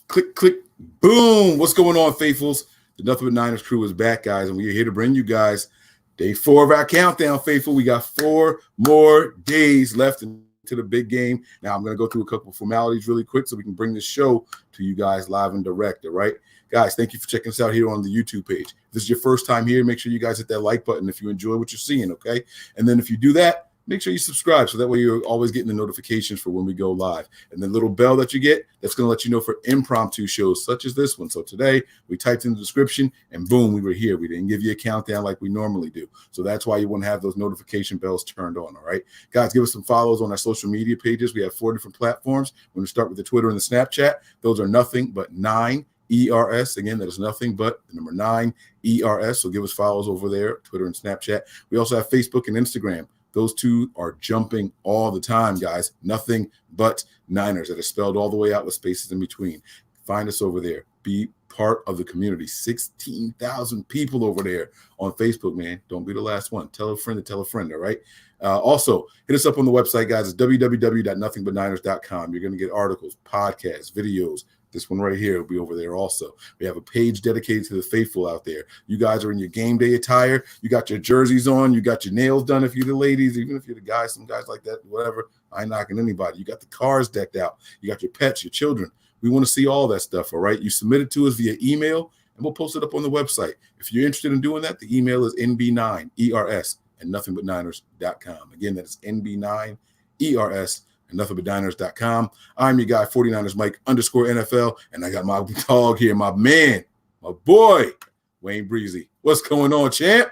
Click, click, boom. What's going on, faithfuls? The Nothing But Niners crew is back, guys, and we are here to bring you guys day 4 of our countdown, faithful. We got 4 more days left into the big game. Now, I'm going to go through a couple of formalities really quick so we can bring this show to you guys live and direct, all right? Guys, thank you for checking us out here on the YouTube page. If this is your first time here, make sure you guys hit that like button if you enjoy what you're seeing, okay? And then if you do that, make sure you subscribe so that way you're always getting the notifications for when we go live. And the little bell that you get, that's going to let you know for impromptu shows such as this one. So today, we typed in the description, and boom, we were here. We didn't give you a countdown like we normally do. So that's why you want to have those notification bells turned on, all right? Guys, give us some follows on our social media pages. We have 4 different platforms. We're going to start with the Twitter and the Snapchat. Those are Nothing But 9 ERS. Again, that is Nothing But the number 9 ERS. So give us follows over there, Twitter and Snapchat. We also have Facebook and Instagram. Those 2 are jumping all the time, guys. Nothing But Niners. That is spelled all the way out with spaces in between. Find us over there. Be part of the community. 16,000 people over there on Facebook, man. Don't be the last one. Tell a friend to tell a friend, all right? Also, hit us up on the website, guys. It's www.nothingbutniners.com. You're going to get articles, podcasts, videos. This one right here will be over there also. We have a page dedicated to the faithful out there. You guys are in your game day attire. You got your jerseys on. You got your nails done if you're the ladies, even if you're the guys, some guys like that, whatever. I ain't knocking anybody. You got the cars decked out. You got your pets, your children. We want to see all that stuff, all right? You submit it to us via email, and we'll post it up on the website. If you're interested in doing that, the email is nb9ers@nothingbutniners.com. Again, that is nb9ers@nothingbutniners.com. I'm your guy, 49ers Mike _NFL, and I got my dog here, my man, my boy, Wayne Breezy. What's going on, champ?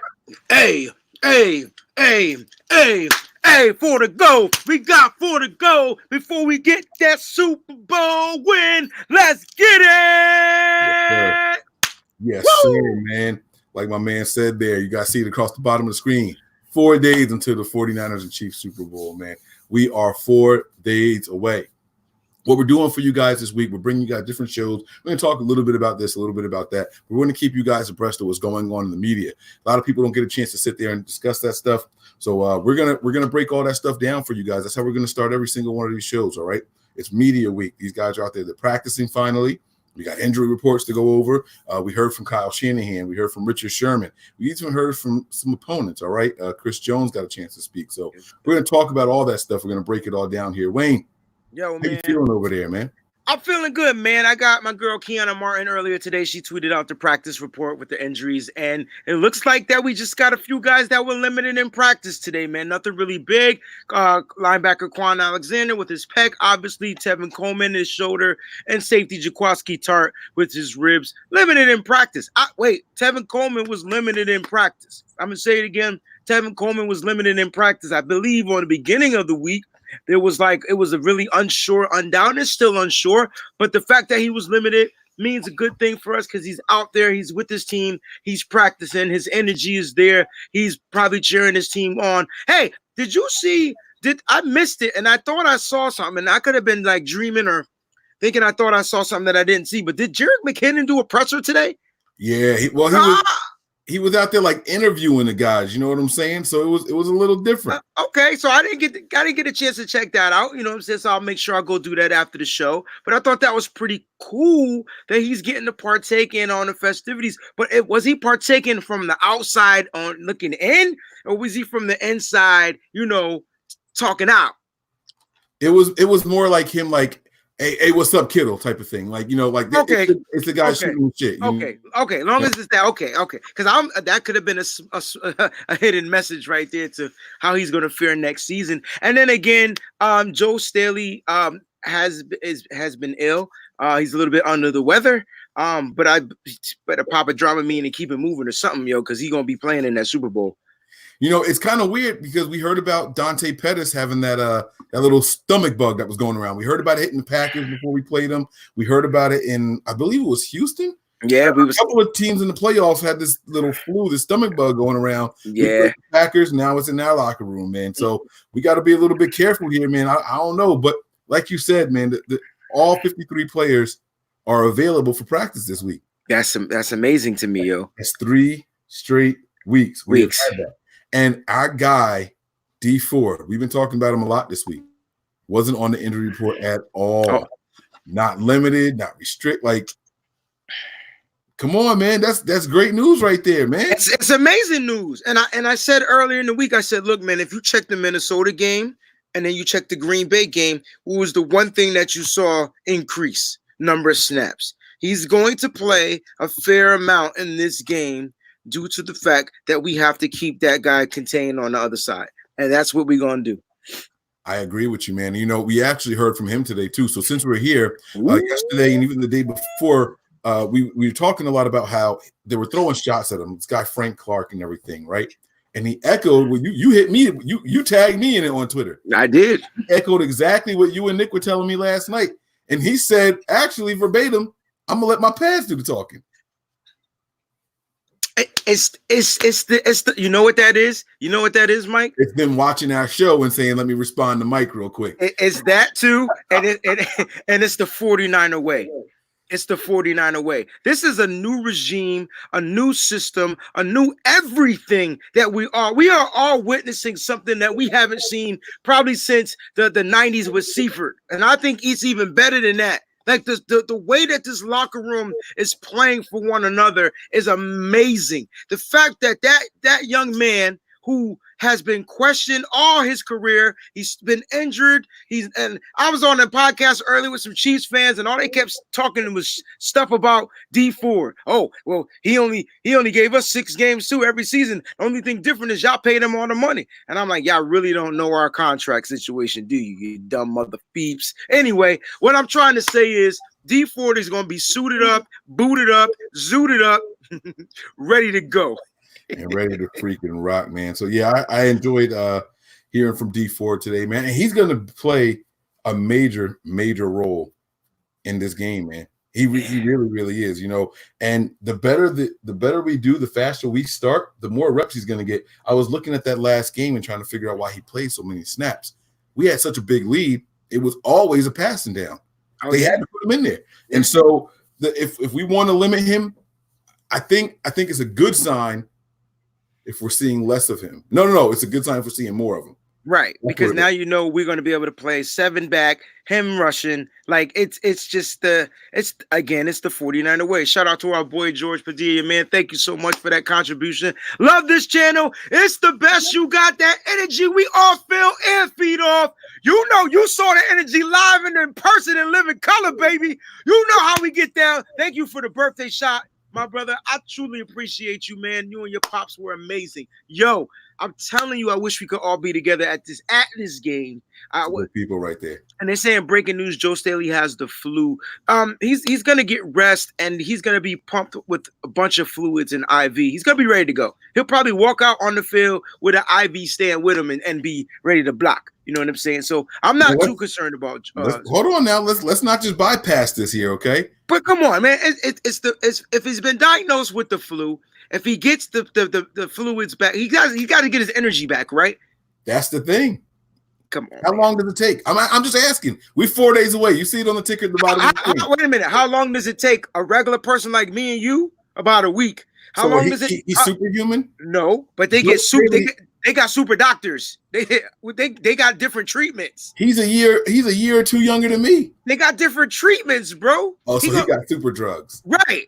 Hey, 4 to go. We got 4 to go before we get that Super Bowl win. Let's get it. Yes, sir, man. Like my man said there, you guys see it across the bottom of the screen. 4 days until the 49ers and Chiefs Super Bowl, man. We are 4 days away. What we're doing for you guys this week, we're bringing you guys different shows. We're going to talk a little bit about this, a little bit about that. We're going to keep you guys abreast of what's going on in the media. A lot of people don't get a chance to sit there and discuss that stuff. So we're gonna break all that stuff down for you guys. That's how we're going to start every single one of these shows, all right? It's media week. These guys are out there. They're practicing finally. We got injury reports to go over. We heard from Kyle Shanahan. We heard from Richard Sherman. We even heard from some opponents, all right? Chris Jones got a chance to speak. So we're going to talk about all that stuff. We're going to break it all down here. Wayne, yo, how you feeling over there, man? I'm feeling good, man. I got my girl Kiana Martin earlier today. She tweeted out the practice report with the injuries, and it looks like that we just got a few guys that were limited in practice today, man. Nothing really big. Linebacker Quan Alexander with his pec, obviously Tevin Coleman his shoulder, and safety Jaquiski Tart with his ribs. Limited in practice. Tevin Coleman was limited in practice. I'm going to say it again. Tevin Coleman was limited in practice, I believe, on the beginning of the week. It was a really unsure, undoubted, still unsure. But the fact that he was limited means a good thing for us because he's out there. He's with his team. He's practicing. His energy is there. He's probably cheering his team on. Hey, did you see? I missed it, and I thought I saw something. And I could have been like dreaming or thinking I thought I saw something that I didn't see. But did Jerick McKinnon do a presser today? Yeah, he was out there like interviewing the guys, you know what I'm saying? So it was a little different. Okay, so I didn't get a chance to check that out. You know what I'm saying? So I'll make sure I go do that after the show. But I thought that was pretty cool that he's getting to partake in on the festivities. But was he partaking from the outside on looking in, or was he from the inside, talking out? It was more like him like, hey, what's up, kiddo? Type of thing, like okay, it's the guy shooting shit. Okay, long as it's that, okay, because that could have been a hidden message right there to how he's going to fare next season. And then again, Joe Staley has been ill. He's a little bit under the weather. But I better pop a Dramamine and keep it moving or something, yo, because he's gonna be playing in that Super Bowl. It's kind of weird because we heard about Dante Pettis having that little stomach bug that was going around. We heard about it hitting the Packers before we played them. We heard about it in, I believe it was Houston. Yeah, a couple of teams in the playoffs had this little flu, this stomach bug going around. Yeah, Packers, now it's in our locker room, man. So we got to be a little bit careful here, man. I don't know, but like you said, man, all 53 players are available for practice this week. That's amazing to me, yo. It's 3 straight weeks. And our guy, D Ford, we've been talking about him a lot this week, wasn't on the injury report at all. not limited, not restrict. Like, come on, man. That's great news right there, man. It's amazing news. And I said earlier in the week, I said, look, man, if you check the Minnesota game and then you check the Green Bay game, what was the one thing that you saw increase? Number of snaps. He's going to play a fair amount in this game due to the fact that we have to keep that guy contained on the other side. And that's what we're going to do. I agree with you, man. You know, we actually heard from him today, too. So since we're here yesterday and even the day before, we were talking a lot about how they were throwing shots at him. This guy, Frank Clark, and everything, right? And he echoed when you hit me, you tagged me in it on Twitter. I did. He echoed exactly what you and Nick were telling me last night. And he said, actually, verbatim, I'm gonna let my pads do the talking. It's the you know what that is? You know what that is, Mike? It's them watching our show and saying, let me respond to Mike real quick. It's that too, and it's the 49er way. It's the 49er way. This is a new regime, a new system, a new everything that we are all witnessing something that we haven't seen probably since the 90s with Seifert. And I think it's even better than that. Like the way that this locker room is playing for one another is amazing. The fact that that young man who has been questioned all his career, he's been injured. And I was on a podcast earlier with some Chiefs fans, and all they kept talking was stuff about D4. Oh, well, he only gave us 6 games too every season. The only thing different is y'all paid him all the money. And I'm like, y'all really don't know our contract situation, do you? You dumb mother peeps. Anyway, what I'm trying to say is D4 is going to be suited up, booted up, zooted up, ready to go. And ready to freaking rock, man. So yeah, I enjoyed hearing from D4 today, man. And he's gonna play a major role in this game, man. He really is, you know. And the better we do, the faster we start, the more reps he's gonna get. I was looking at that last game and trying to figure out why he played so many snaps. We had such a big lead, it was always a passing down. They had to put him in there. And so if we want to limit him, I think it's a good sign if we're seeing less of him. No, it's a good sign if we're seeing more of him. Right, because now you know we're going to be able to play 7 back, him rushing. Like it's the 49er way. Shout out to our boy George Padilla, man. Thank you so much for that contribution. Love this channel. It's the best. You got that energy. We all feel and feed off. You know, you saw the energy live and in person and live in color, baby. You know how we get down. Thank you for the birthday shot. My brother, I truly appreciate you, man. You and your pops were amazing. Yo, I'm telling you, I wish we could all be together at this game. People right there. And they're saying breaking news: Joe Staley has the flu. He's gonna get rest and he's gonna be pumped with a bunch of fluids and IV. He's gonna be ready to go. He'll probably walk out on the field with an IV stand with him and be ready to block. You know what I'm saying? So I'm not too concerned about. Hold on now. Let's not just bypass this here, okay? But come on, man. It's if he's been diagnosed with the flu, if he gets the fluids back, he got to get his energy back, right? That's the thing. Come on. How long does it take? I'm just asking. We're 4 days away. You see it on the ticker at the bottom. Wait a minute. How long does it take a regular person like me and you? About a week. How long does it? He's superhuman? No, but they get super. They got super doctors. They got different treatments. He's a year or two younger than me. They got different treatments, bro. Oh, so he got super drugs. Right.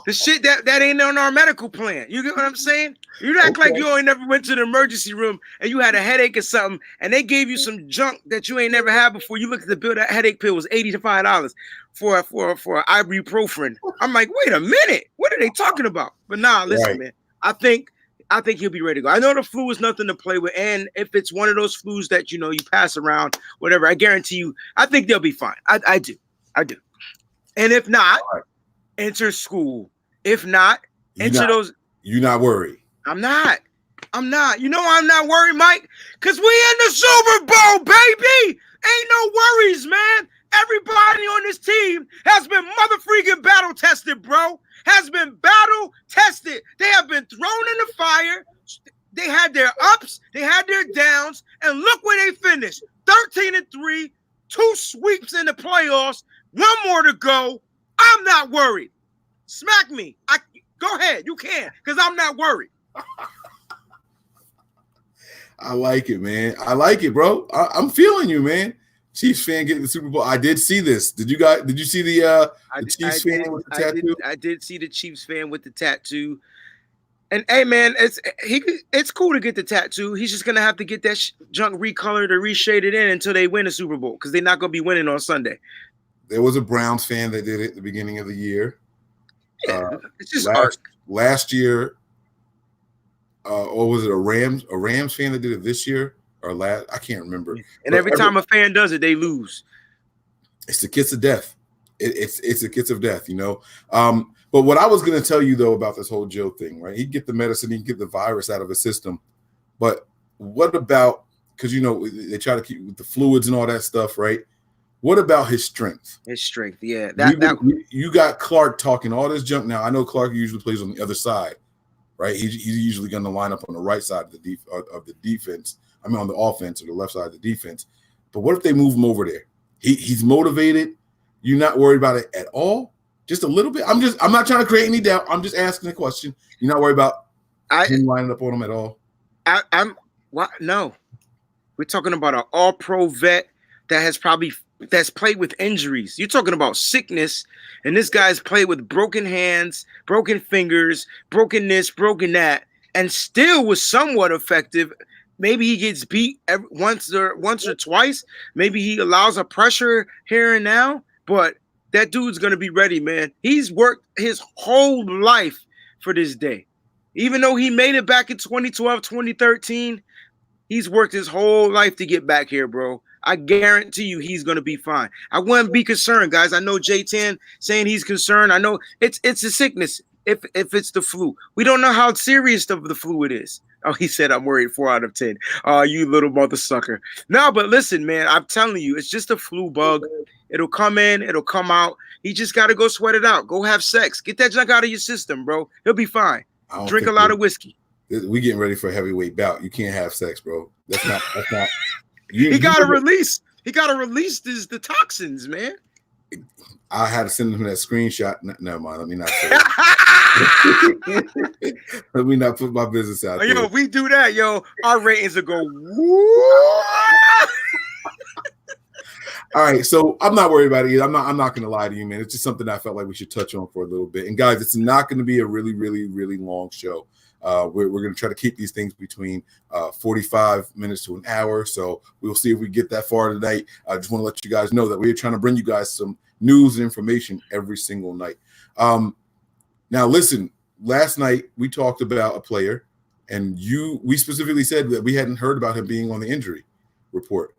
The shit that ain't on our medical plan. You get what I'm saying? You act like you ain't never went to the emergency room and you had a headache or something, and they gave you some junk that you ain't never had before. You look at the bill, that headache pill was $85 for ibuprofen. I'm like, wait a minute, what are they talking about? But nah, listen, man. I think he'll be ready to go. I know the flu is nothing to play with, and if it's one of those flus that you pass around, whatever, I guarantee you, I think they'll be fine. I do. And if not, enter school. If not, those. You're not worried. I'm not. You know why I'm not worried, Mike? Because we in the Super Bowl, baby. Ain't no worries, man. Everybody on this team has been mother-freaking battle tested, bro. Has been battle tested. They have been thrown in the fire. They had their ups, they had their downs, and look where they finished. 13-3, 2 sweeps in the playoffs, 1 more to go. I'm not worried. Smack me. Go ahead. You can, because I'm not worried. I like it, man. I like it, bro. I'm feeling you, man. Chiefs fan getting the Super Bowl. I did see this. Did you see the Chiefs fan with the tattoo? I did see the Chiefs fan with the tattoo. And hey, man, it's cool to get the tattoo. He's just gonna have to get that junk recolored or reshaded in until they win the Super Bowl because they're not gonna be winning on Sunday. There was a Browns fan that did it at the beginning of the year. Yeah, it's just last year, or was it a Rams fan that did it this year or last? I can't remember. And every time a fan does it, they lose. It's the kiss of death. It's the kiss of death, you know. But what I was going to tell you, though, about this whole Joe thing, right? He'd get the medicine, he'd get the virus out of his system. But what about, because, you know, they try to keep with the fluids and all that stuff, right? What about his strength? His strength, yeah. You got Clark talking all this junk. Now, I know Clark usually plays on the other side, right? He's usually going to line up on the right side of the defense. I mean, on the offense or the left side of the defense. But what if they move him over there? He's motivated. You're not worried about it at all? Just a little bit. I'm not trying to create any doubt. I'm just asking a question. You're not worried about him lining up on him at all? No. We're talking about an all-pro vet that's played with injuries. You're talking about sickness, and this guy's played with broken hands, broken fingers, broken this, broken that, and still was somewhat effective. Maybe he gets beat once or twice. Maybe he allows a pressure here and now, but that dude's going to be ready, man. He's worked his whole life for this day. Even though he made it back in 2012, 2013, he's worked his whole life to get back here, bro. I guarantee you he's going to be fine. I wouldn't be concerned, guys. I know J10 saying he's concerned. I know it's a sickness if it's the flu. We don't know how serious of the flu it is. Oh, he said, I'm worried 4 out of 10. Oh, you little mother sucker. No, but listen, man, I'm telling you, it's just a flu bug. It'll come in. It'll come out. He just got to go sweat it out. Go have sex. Get that junk out of your system, bro. He'll be fine. Drink a lot of whiskey. We getting ready for a heavyweight bout. You can't have sex, bro. That's not. He got to release. He got to release the toxins, man. I had to send him that screenshot. Never mind. Let me not say Let me not put my business out there. Yo, if we do that, our ratings will go woo. All right, so I'm not worried about it either. I'm not going to lie to you, man. It's just something I felt like we should touch on for a little bit. And guys, it's not going to be a really, really, really long show. We're going to try to keep these things between 45 minutes to an hour. So we'll see if we get that far tonight. I just want to let you guys know that we're trying to bring you guys some news and information every single night. Now, listen, last night we talked about a player, and we specifically said that we hadn't heard about him being on the injury report.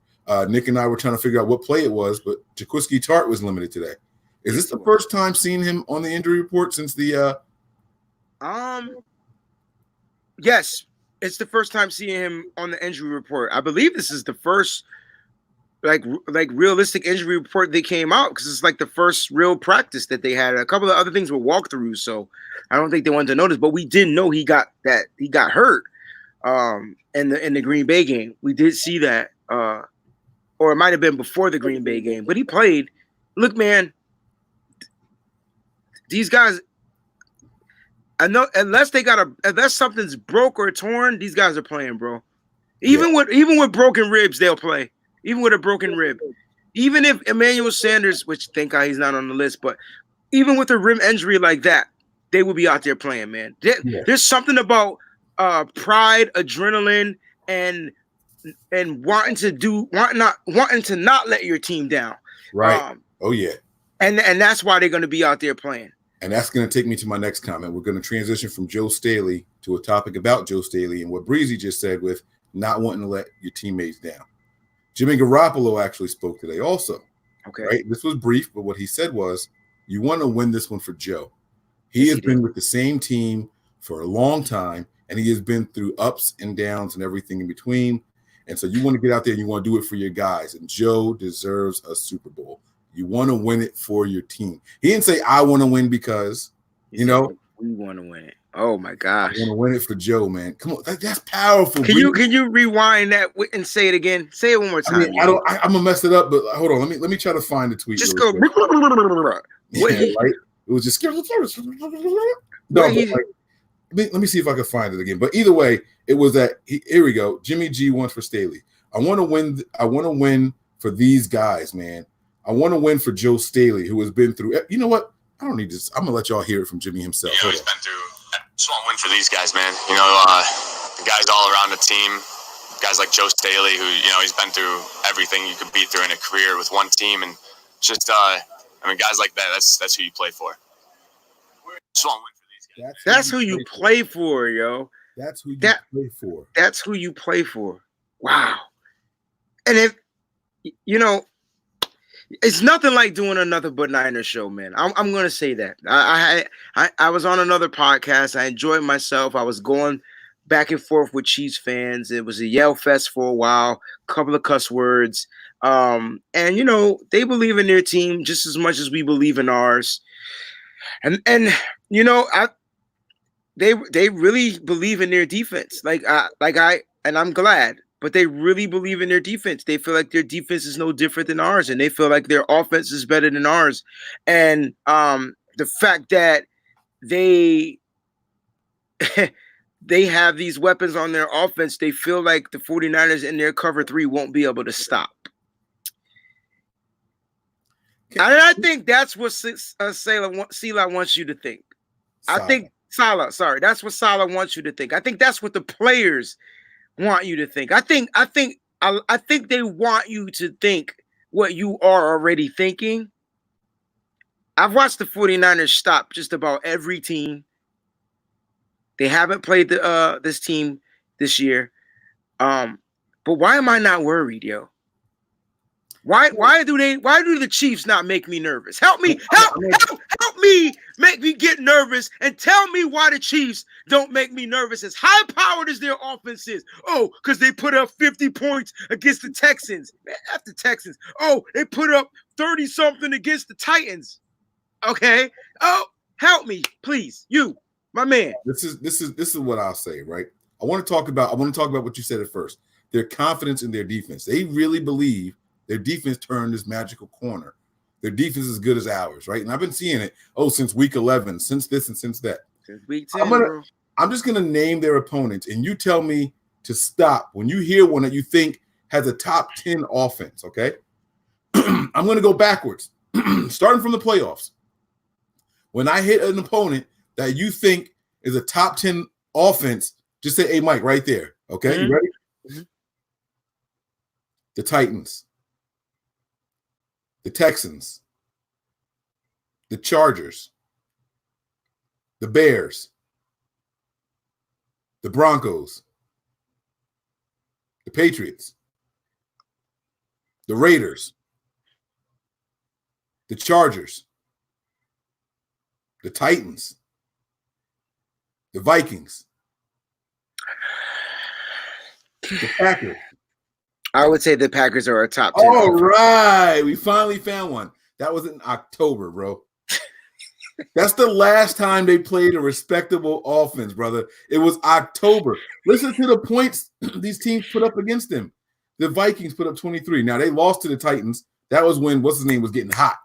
Nick and I were trying to figure out what play it was, but Jaquiski Tartt was limited today. Is this the first time seeing him on the injury report since the Yes, it's the first time seeing him on the injury report. I believe this is the first like realistic injury report that came out because it's like the first real practice that they had. A couple of other things were walkthroughs, so I don't think they wanted to notice, but we didn't know he got hurt in the Green Bay game. We did see that. Or it might have been before the Green Bay game, but he played. Look, man, these guys, I know unless something's broke or torn, these guys are playing, bro. Even with broken ribs, they'll play. Even with a broken rib. Even if Emmanuel Sanders, which thank God he's not on the list, but even with a rib injury like that, they will be out there playing, man. There's something about pride, adrenaline, and wanting to not let your team down. Right. Oh yeah. And that's why they're going to be out there playing. And that's going to take me to my next comment. We're going to transition from Joe Staley to a topic about Joe Staley and what Breezy just said with not wanting to let your teammates down. Jimmy Garoppolo actually spoke today also. Okay. Right. This was brief, but what he said was, you want to win this one for Joe. He has been with the same team for a long time, and he has been through ups and downs and everything in between. And so you want to get out there and you want to do it for your guys. And Joe deserves a Super Bowl. You want to win it for your team. He didn't say, I want to win because, we want to win it. Oh, my gosh. I want to win it for Joe, man. Come on. That's powerful. Can you rewind that and say it again? Say it one more time. I'm going to mess it up, but hold on. Let me try to find the tweet. Just go. Right? It was just no, let me see if I can find it again. But either way, it was that here we go. Jimmy G wants for Staley. I want to win for these guys, man. I want to win for Joe Staley, who has been through. You know what? I don't need this. I'm gonna let y'all hear it from Jimmy himself. You know, he's been through. Just want to win for these guys, man. You know, the guys all around the team, guys like Joe Staley, who he's been through everything you could be through in a career with one team, and just guys like that. That's who you play for. Just want to win for these guys. That's who you play for, yo. That's who you play for. That's who you play for. Wow. And if it's nothing like doing another But Niners show, man. I'm gonna say that. I was on another podcast. I enjoyed myself. I was going back and forth with Chiefs fans. It was a yell fest for a while, a couple of cuss words. And they believe in their team just as much as we believe in ours. And they really believe in their defense. And I'm glad. But they really believe in their defense. They feel like their defense is no different than ours, and they feel like their offense is better than ours. And the fact that they have these weapons on their offense, they feel like the 49ers in their cover 3 won't be able to stop. And I think that's what Sila wants you to think. That's what Sala wants you to think. I think that's what the players want you to think. I think they want you to think what you are already thinking. I've watched the 49ers stop just about every team. They haven't played this team this year. But why am I not worried, yo? Why do the Chiefs not make me nervous? Help me make me get nervous and tell me why the Chiefs don't make me nervous as high powered as their offense is. Oh, because they put up 50 points against the Texans. Man, that's the Texans. Oh, they put up 30 something against the Titans. Okay. Oh, help me, please. You, my man. This is what I'll say, right? I want to talk about what you said at first. Their confidence in their defense. They really believe their defense turned this magical corner. Their defense is as good as ours, right? And I've been seeing it, since week 11, since this and since that. Since week 10, I'm just going to name their opponents, and you tell me to stop when you hear one that you think has a top 10 offense, okay? I'm going to go backwards, starting from the playoffs. When I hit an opponent that you think is a top 10 offense, just say, hey, Mike, right there, okay? Mm-hmm. You ready? Mm-hmm. The Titans. The Texans, the Chargers, the Bears, the Broncos, the Patriots, the Raiders, the Chargers, the Titans, the Vikings, the Packers. I would say the Packers are a top 10. All right. We finally found one. That was in October, bro. That's the last time they played a respectable offense, brother. It was October. Listen to the points these teams put up against them. The Vikings put up 23. Now, they lost to the Titans. That was when, what's his name, was getting hot.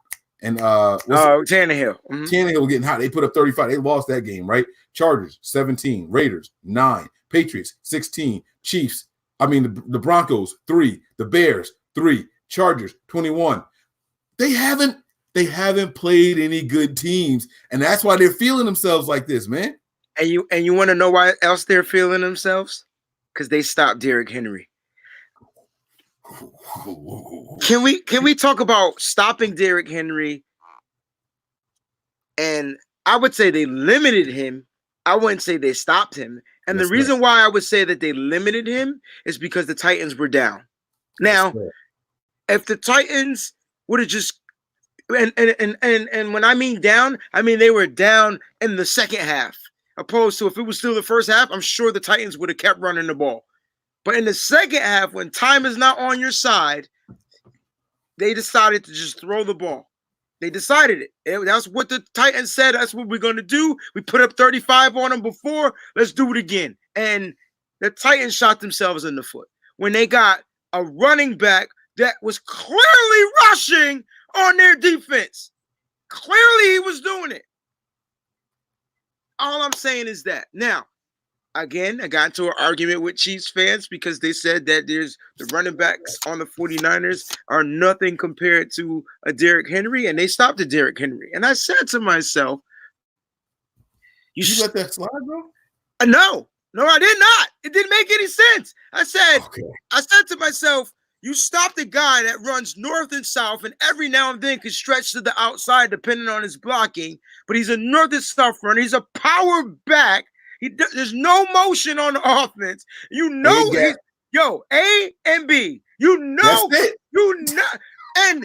And Tannehill. Mm-hmm. Tannehill was getting hot. They put up 35. They lost that game, right? Chargers, 17. Raiders, 9. Patriots, 16. Chiefs, the Broncos, 3. The Bears, 3. Chargers, 21. They haven't played any good teams, and that's why they're feeling themselves like this, man. And you want to know why else they're feeling themselves? Because they stopped Derrick Henry. Can we talk about stopping Derrick Henry? And I would say they limited him. I wouldn't say they stopped him. And the reason why I would say that they limited him is because the Titans were down. Now, if the Titans would have just and when I mean down, I mean they were down in the second half. Opposed to if it was still the first half, I'm sure the Titans would have kept running the ball. But in the second half, when time is not on your side, they decided to just throw the ball. They decided it. That's what the Titans said. That's what we're going to do. We put up 35 on them before. Let's do it again. And the Titans shot themselves in the foot when they got a running back that was clearly rushing on their defense. Clearly he was doing it. All I'm saying is that. Now, again, I got into an argument with Chiefs fans because they said that the running backs on the 49ers are nothing compared to a Derrick Henry, and they stopped a Derrick Henry. And I said to myself, you let that slide, bro? No, I did not. It didn't make any sense. I said to myself, you stop the guy that runs north and south and every now and then can stretch to the outside depending on his blocking, but he's a north and south runner. He's a power back. There's no motion on the offense. You know, A and B. You know, and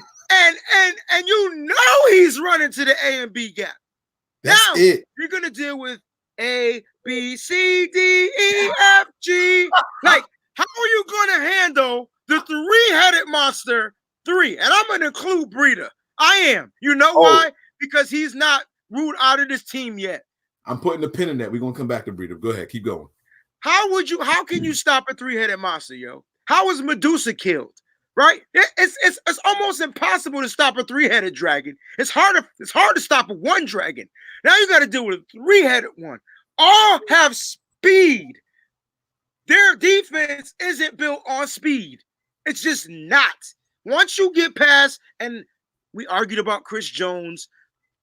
you know he's running to the A and B gap. Now you're gonna deal with A, B, C, D, E, F, G. Like, how are you gonna handle the three-headed monster 3? And I'm gonna include Breida. I am. You know why? Because he's not ruled out of this team yet. I'm putting a pin in that. We're gonna come back to Breida. Go ahead, keep going. How can you stop a three-headed monster, yo? How was Medusa killed? Right? It's almost impossible to stop a three-headed dragon. It's hard to stop a one dragon. Now you got to deal with a three-headed one. All have speed. Their defense isn't built on speed. It's just not. Once you get past, and we argued about Chris Jones,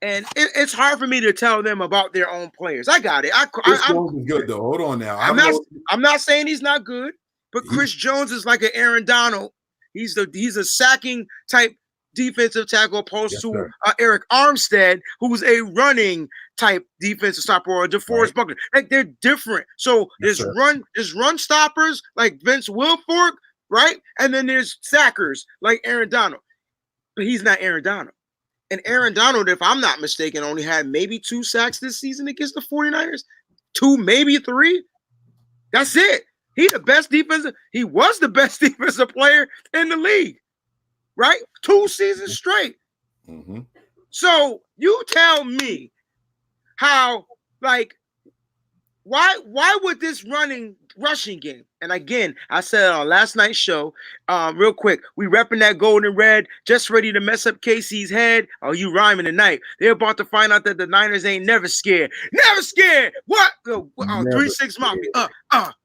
and it's hard for me to tell them about their own players. I got it. Chris Jones is good though. Hold on now. I'm not saying he's not good, but Chris Jones is like an Aaron Donald. He's a sacking type defensive tackle opposed to Eric Armstead, who's a running type defensive stopper, or DeForest Buckner. Like, they're different. So there's run stoppers like Vince Wilfork, right? And then there's sackers like Aaron Donald. But he's not Aaron Donald. And Aaron Donald, if I'm not mistaken, only had maybe 2 sacks this season against the 49ers. 2, maybe 3. That's it. He was the best defensive player in the league, right? 2 seasons straight. Mm-hmm. So you tell me how, like, why would this rushing game? And again, I said on last night's show, real quick, we repping that gold and red, just ready to mess up KC's head. Oh, you rhyming tonight. They're about to find out that the Niners ain't never scared. Never scared. What? 3-6 Mafia.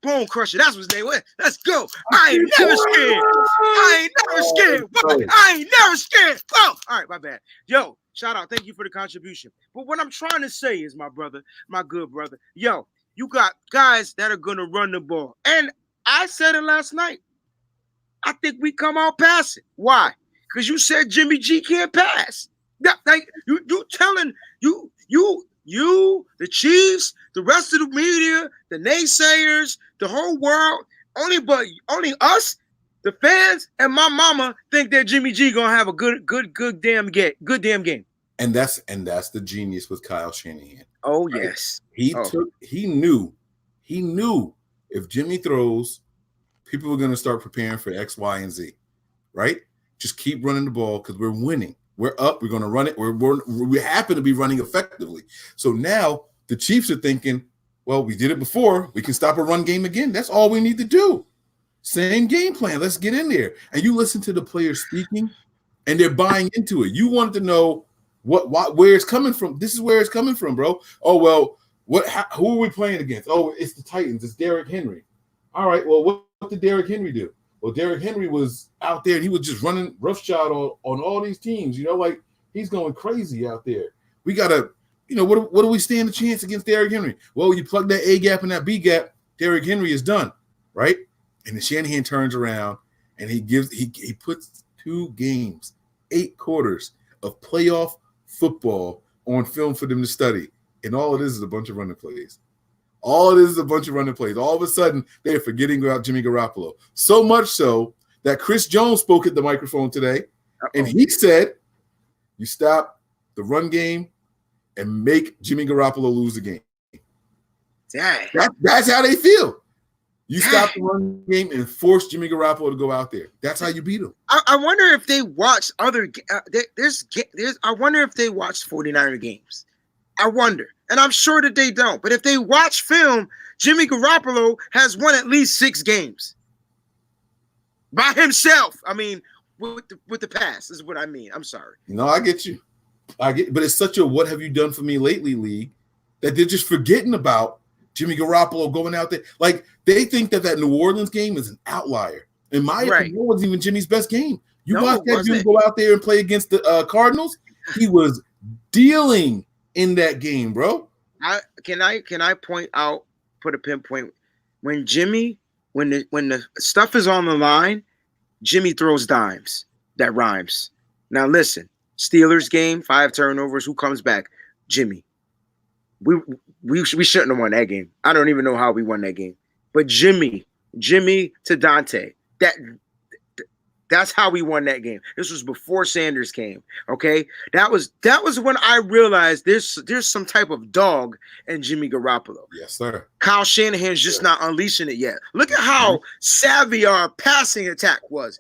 Bone Crusher. That's what his name was. Let's go. I ain't never scared. I ain't never scared. What? I ain't never scared. Oh, all right, my bad. Yo, shout out. Thank you for the contribution. But what I'm trying to say is, my brother, my good brother, yo, you got guys that are going to run the ball. And I said it last night. I think we come out passing. Why? Because you said Jimmy G can't pass. Like, you telling you, the Chiefs, the rest of the media, the naysayers, the whole world, only us, the fans, and my mama think that Jimmy G gonna have a good damn game. And that's the genius with Kyle Shanahan. Oh, yes. He knew if Jimmy throws, people are going to start preparing for X, Y, and Z, right? Just keep running the ball because we're winning. We're up. We're going to run it. We happen to be running effectively. So now the Chiefs are thinking, well, we did it before. We can stop a run game again. That's all we need to do. Same game plan. Let's get in there. And you listen to the players speaking, and they're buying into it. You wanted to know where it's coming from. This is where it's coming from, bro. Oh, well, who are we playing against? Oh, it's the Titans. It's Derrick Henry. All right, well, what did Derrick Henry do? Well, Derrick Henry was out there, and he was just running roughshod on all these teams. Like, he's going crazy out there. We got to, what do we stand a chance against Derrick Henry? Well, you plug that A gap and that B gap, Derrick Henry is done, right? And then Shanahan turns around, and he puts 2 games, 8 quarters of playoff football on film for them to study. And all it is a bunch of running plays. All it is a bunch of running plays. All of a sudden, they're forgetting about Jimmy Garoppolo. So much so that Chris Jones spoke at the microphone today, and he said, you stop the run game and make Jimmy Garoppolo lose the game. Dang. That's how they feel. You stop the run game and force Jimmy Garoppolo to go out there. That's how you beat him. I wonder if they watch other I wonder if they watch 49er games. I wonder. And I'm sure that they don't. But if they watch film, Jimmy Garoppolo has won at least 6 games. By himself. I mean, with the pass is what I mean. I'm sorry. No, I get you. But it's such a what have you done for me lately league that they're just forgetting about Jimmy Garoppolo going out there. Like, they think that New Orleans game is an outlier. In my opinion, it wasn't even Jimmy's best game. You watch that dude go out there and play against the Cardinals. He was dealing in that game, bro. Can I point out, put a pinpoint, when the stuff is on the line, Jimmy throws dimes that rhymes. Now listen, Steelers game, 5 turnovers. Who comes back? Jimmy. We shouldn't have won that game. I don't even know how we won that game. But Jimmy to Dante. That's how we won that game. This was before Sanders came. Okay, that was when I realized there's some type of dog in Jimmy Garoppolo. Yes, sir. Kyle Shanahan's just not unleashing it yet. Look at how savvy our passing attack was.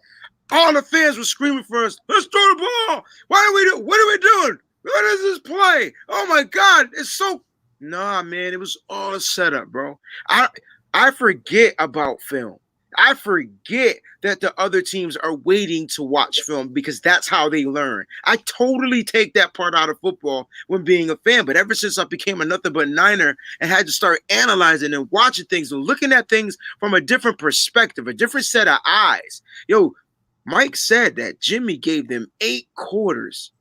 All the fans were screaming for us. Let's throw the ball. What are we doing? What is this play? Oh my God! It's so man. It was all a setup, bro. I forget about film. I forget that the other teams are waiting to watch film because that's how they learn. I totally take that part out of football when being a fan, but ever since I became a nothing but Niner and had to start analyzing and watching things and looking at things from a different perspective, a different set of eyes. Mike said that Jimmy gave them 8 quarters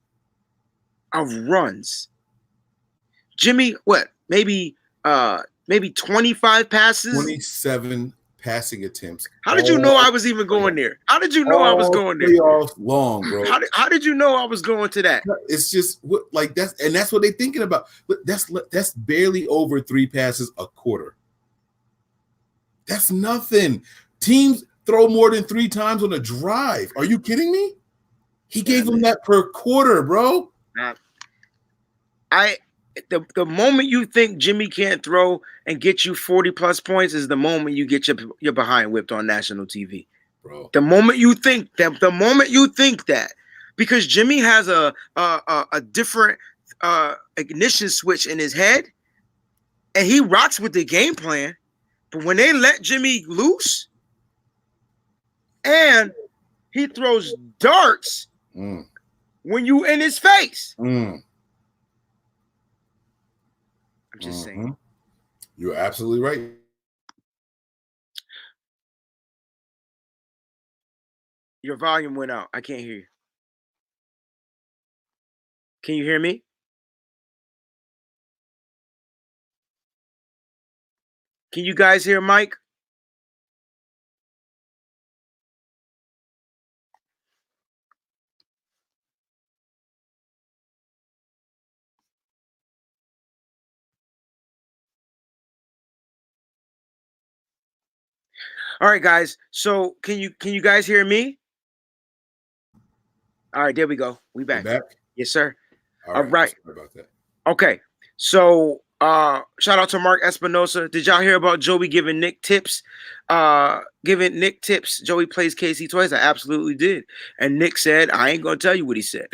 of runs. Jimmy, maybe 25 passes? 27 passing attempts. How did you know I was even going there? How did you know I was going there? Playoff long, bro. How did you know I was going to that? It's just that's what they're thinking about. That's barely over 3 passes a quarter. That's nothing. Teams throw more than 3 times on a drive. Are you kidding me? He gave them that per quarter, bro. The moment you think Jimmy can't throw and get you 40+ points is the moment you get your behind whipped on national TV. Bro. The moment you think that, because Jimmy has a different ignition switch in his head and he rocks with the game plan, but when they let Jimmy loose and he throws darts when you in his face. Just saying. You're absolutely right. Your volume went out. I can't hear you. Can you hear me? Can you guys hear Mike? All right, guys. So can you guys hear me? All right, there we go. We back. You're back? Yes, sir. All right. Sorry about that. Okay. So shout out to Mark Espinosa. Did y'all hear about Joey giving Nick tips? Joey plays KC twice. I absolutely did. And Nick said, I ain't gonna tell you what he said.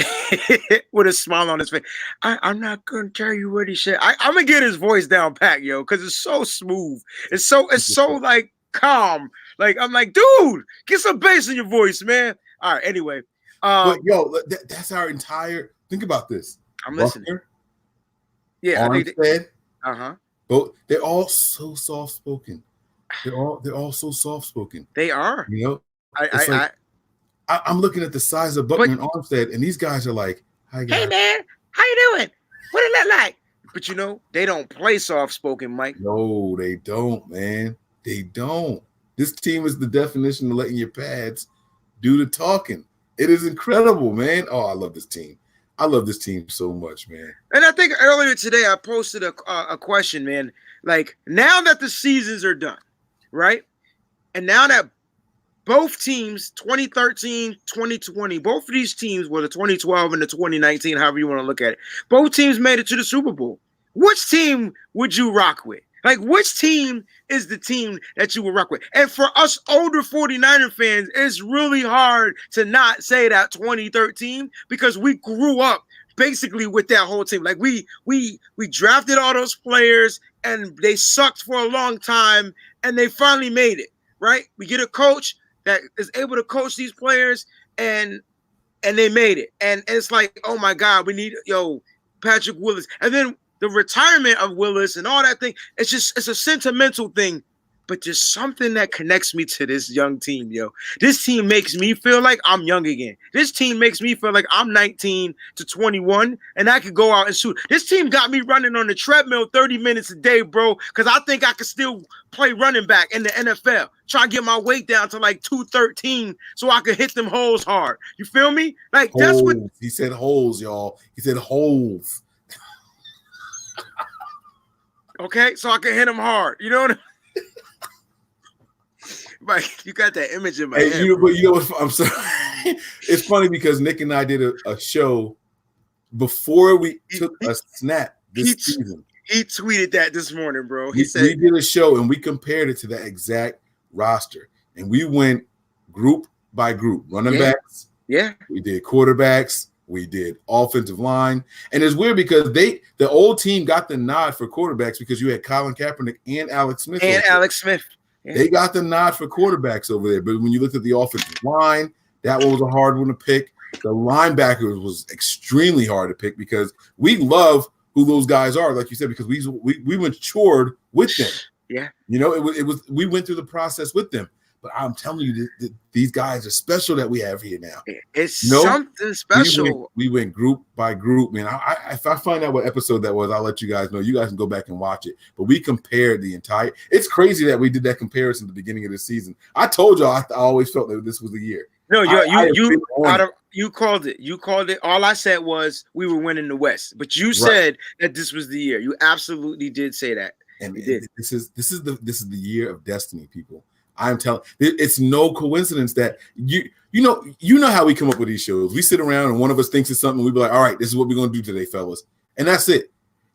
With a smile on his face. I'm not gonna tell you what he said. I'm gonna get his voice down pat, because it's so smooth. It's so like calm. Like, I'm like, dude, get some bass in your voice, man. All right, anyway. But that's our entire. Think about this. I'm listening. Buckner, yeah, Armstead, both. They're all so soft spoken. They're all so soft spoken. They are. I'm looking at the size of Buckner and Armstead, and these guys are like, "Hi guys. Hey man, how you doing? What it look like?" But they don't play soft spoken, Mike. No, they don't, man. They don't. This team is the definition of letting your pads do the talking. It is incredible, man. Oh, I love this team. I love this team so much, man. And I think earlier today I posted a question, man. Like, now that the seasons are done, right? And now that both teams, 2013, 2020, both of these teams, the 2012 and the 2019, however you want to look at it, both teams made it to the Super Bowl. Which team would you rock with? Like, which team is the team that you would rock with? And for us older 49er fans, it's really hard to not say that 2013 because we grew up basically with that whole team. Like, we drafted all those players and they sucked for a long time and they finally made it, right? We get a coach that is able to coach these players and they made it. And it's like, oh my God, we need, Patrick Willis. And then the retirement of Willis and all that thing, it's a sentimental thing. But there's something that connects me to this young team, yo. This team makes me feel like I'm young again. This team makes me feel like I'm 19 to 21 and I could go out and shoot. This team got me running on the treadmill 30 minutes a day, bro, because I think I could still play running back in the NFL. Try to get my weight down to like 213 so I could hit them holes hard. You feel me? Like holes. That's what He said holes, y'all. He said holes. Okay, so I can hit them hard. You know what I mean? Right, you got that image in my head. But you know what? I'm sorry. It's funny because Nick and I did a show before we took a snap this season. He tweeted that this morning, bro. He said we did a show and we compared it to that exact roster, and we went group by group, running backs. Yeah, we did quarterbacks. We did offensive line, and it's weird because the old team got the nod for quarterbacks because you had Colin Kaepernick and Alex Smith. Yeah. They got the nod for quarterbacks over there. But when you looked at the offensive line, that one was a hard one to pick. The linebackers was extremely hard to pick because we love who those guys are, like you said, because we matured with them. Yeah. You know, it was we went through the process with them. But I'm telling you, these guys are special that we have here now. It's something special. We went group by group, man. If I find out what episode that was, I'll let you guys know. You guys can go back and watch it. But we compared the entire – it's crazy that we did that comparison at the beginning of the season. I told y'all I always felt that this was the year. No, you called it. You called it. All I said was we were winning the West. But you said that this was the year. You absolutely did say that. And this is the year of destiny, people. I'm telling it's no coincidence that you know how we come up with these shows. We sit around and one of us thinks it's something. We be like, all right, this is what we're going to do today, fellas. And that's it.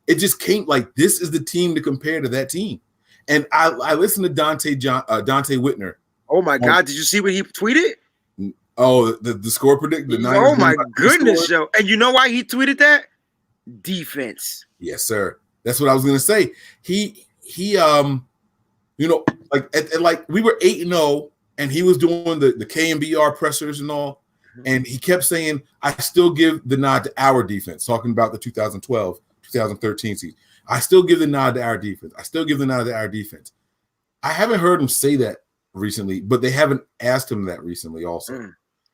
It just came like this is the team to compare to that team. And I listened to Dante Whitner. Oh my God. Did you see what he tweeted? Oh, the score predict. Oh my goodness, yo. And you know why he tweeted that? Defense. Yes, sir. That's what I was going to say. He you know, like we were 8-0, and he was doing the KMBR pressers and all, and he kept saying, "I still give the nod to our defense." Talking about the 2012, 2013 season, I still give the nod to our defense. I still give the nod to our defense. I haven't heard him say that recently, but they haven't asked him that recently, also.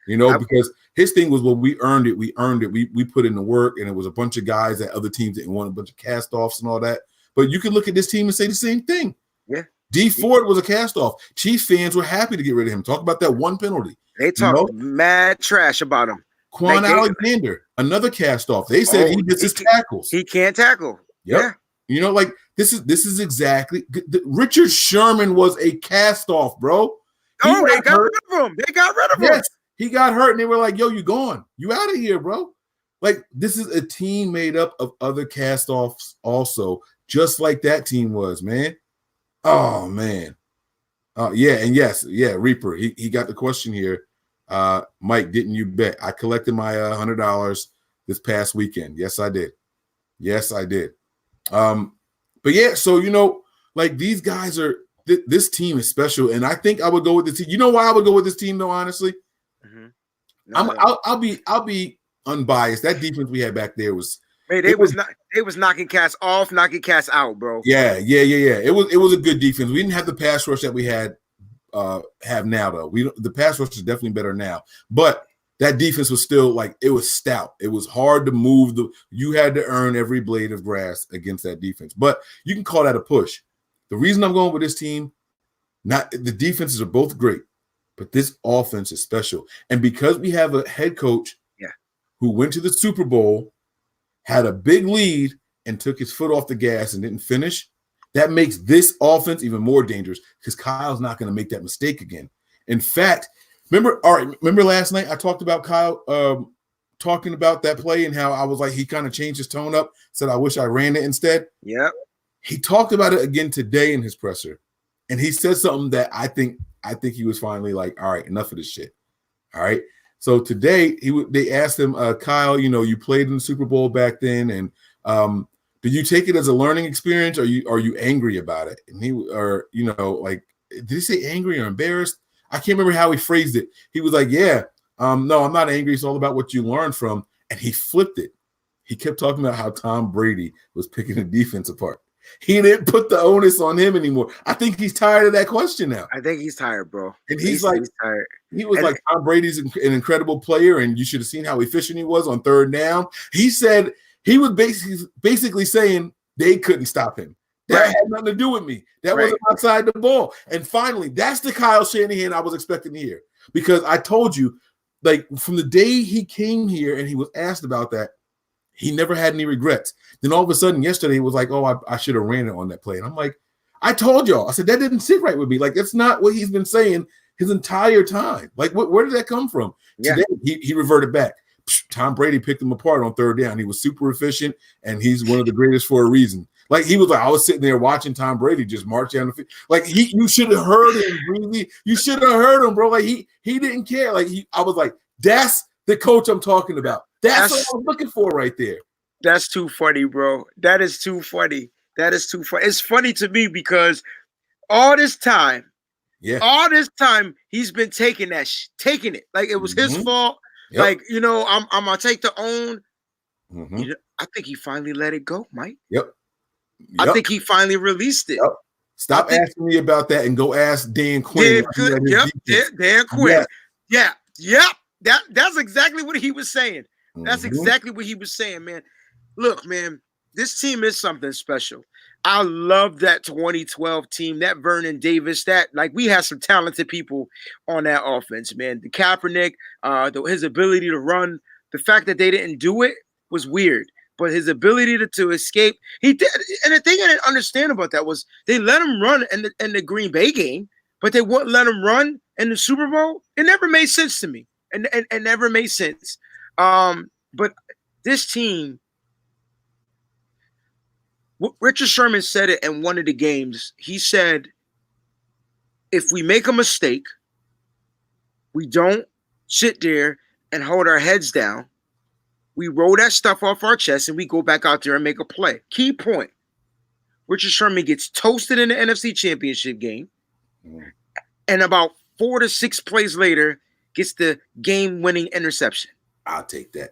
You know, because his thing was, well, we earned it. We put in the work, and it was a bunch of guys that other teams didn't want, a bunch of cast-offs and all that. But you can look at this team and say the same thing. Yeah. D Ford was a cast-off. Chiefs fans were happy to get rid of him. Talk about that one penalty. They talk mad trash about him. Quan Alexander, another cast-off. They said he gets his tackles. He can't tackle. Yep. Yeah. You know, like this is exactly Richard Sherman was a cast-off, bro. They got rid of him. They got rid of him. Yes, he got hurt, and they were like, "Yo, you gone? You out of here, bro." Like this is a team made up of other cast-offs, also, just like that team was, man. Oh man. Reaper. He got the question here. Mike, didn't you bet? I collected my $100 this past weekend. Yes, I did. But yeah, so you know, like these guys are this team is special, and I think I would go with this team. You know why I would go with this team though, honestly? I'll be unbiased. That defense we had back there was they was knocking cats off, knocking cats out, bro. Yeah. It was a good defense. We didn't have the pass rush that we have now, though. The pass rush is definitely better now. But that defense was still like it was stout. It was hard to move you had to earn every blade of grass against that defense. But you can call that a push. The reason I'm going with this team, the defenses are both great, but this offense is special. And because we have a head coach who went to the Super Bowl, had a big lead, and took his foot off the gas and didn't finish, that makes this offense even more dangerous because Kyle's not going to make that mistake again. In fact, remember last night I talked about Kyle talking about that play and how I was like, he kind of changed his tone up, said, I wish I ran it instead. Yeah. He talked about it again today in his presser, and he said something that I think he was finally like, all right, enough of this shit. All right. So today they asked him, Kyle, you know, you played in the Super Bowl back then, and do you take it as a learning experience, or are you angry about it? And did he say angry or embarrassed? I can't remember how he phrased it. He was like, no, I'm not angry. It's all about what you learn from. And he flipped it. he kept talking about how Tom Brady was picking the defense apart. He didn't put the onus on him anymore. I think he's tired of that question now. I think he's tired, bro. And he's tired. He was like, Tom Brady's an incredible player, and you should have seen how efficient he was on third down. He said he was basically saying they couldn't stop him. That had nothing to do with me. That wasn't outside the ball. And finally, that's the Kyle Shanahan I was expecting to hear. Because I told you, like, from the day he came here and he was asked about that, he never had any regrets. Then all of a sudden yesterday, he was like, oh, I should have ran it on that play. And I'm like, I told y'all. I said, that didn't sit right with me. Like, that's not what he's been saying his entire time. Like, where did that come from? Yeah. Today, he reverted back. Tom Brady picked him apart on third down. He was super efficient, and he's one of the greatest for a reason. Like, he was like, I was sitting there watching Tom Brady just march down the field. Like, you should have heard him, Breezy. You should have heard him, bro. Like, he didn't care. Like, I was like, that's the coach I'm talking about. That's what I'm looking for right there. That's too funny, bro. That is too funny. It's funny to me because all this time, he's been taking it. Like, it was his fault. Yep. Like, I'm gonna take the own. Mm-hmm. I think he finally let it go, Mike. Yep. I think he finally released it. Yep. Stop asking me about that and go ask Dan Quinn. Dan Quinn. Yeah. That's exactly what he was saying. That's exactly what he was saying, man. Look, man, this team is something special. I love that 2012 team, that Vernon Davis, we had some talented people on that offense, man. The Kaepernick, his ability to run, the fact that they didn't do it was weird, but his ability to escape, he did. And the thing I didn't understand about that was they let him run in the Green Bay game, but they wouldn't let him run in the Super Bowl. It never made sense to me. And never made sense. But this team, Richard Sherman said it in one of the games. He said, if we make a mistake, we don't sit there and hold our heads down. We roll that stuff off our chest and we go back out there and make a play. Key point. Richard Sherman gets toasted in the NFC Championship game. And about 4 to 6 plays later, gets the game-winning interception. I'll take that.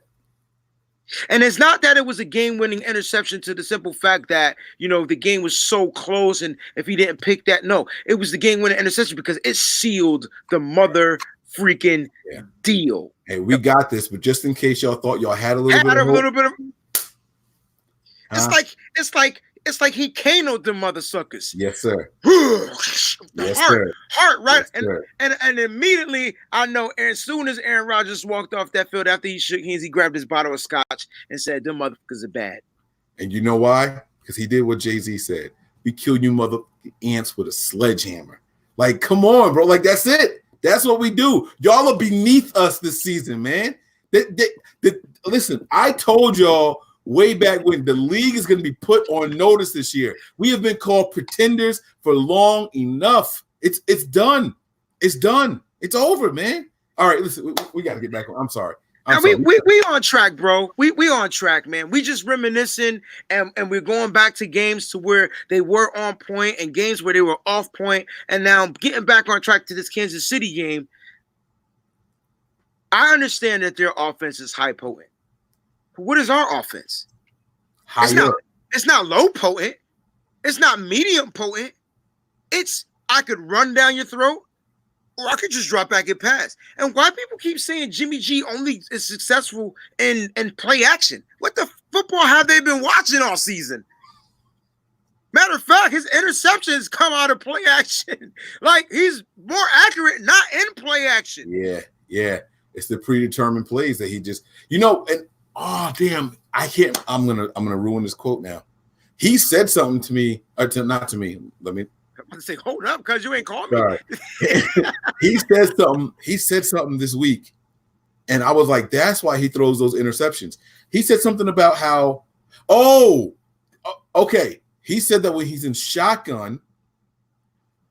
And it's not that it was a game-winning interception to the simple fact that, the game was so close and if he didn't pick that, no. It was the game-winning interception because it sealed the mother freaking deal. Hey, we got this, but just in case y'all thought y'all had a little bit of It's like he canoed them mother suckers. Yes, sir. Heart, right? Yes, and immediately I know as soon as Aaron Rodgers walked off that field after he shook hands, he grabbed his bottle of scotch and said, them motherfuckers are bad. And you know why? Because he did what Jay-Z said. We kill you mother ants with a sledgehammer. Like, come on, bro. Like, that's it. That's what we do. Y'all are beneath us this season, man. Listen, I told y'all way back when the league is going to be put on notice this year. We have been called pretenders for long enough. It's done. It's done. It's over, man. All right, listen, we got to get back on. I'm sorry. We on track, bro. We on track, man. We just reminiscing and we're going back to games to where they were on point and games where they were off point. And now getting back on track to this Kansas City game. I understand that their offense is high potent. But what is our offense? It's not low potent. It's not medium potent. It's I could run down your throat or I could just drop back and pass. And why people keep saying Jimmy G only is successful in play action? What the football have they been watching all season? Matter of fact, his interceptions come out of play action. Like, he's more accurate, not in play action. Yeah. It's the predetermined plays that he just, and oh damn, I can't. I'm gonna ruin this quote now. He said something to me, not to me. Let me. I'm gonna say, hold up, because you ain't called me. Sorry. He said something this week, and I was like, that's why he throws those interceptions. He said something about how, okay. He said that when he's in shotgun,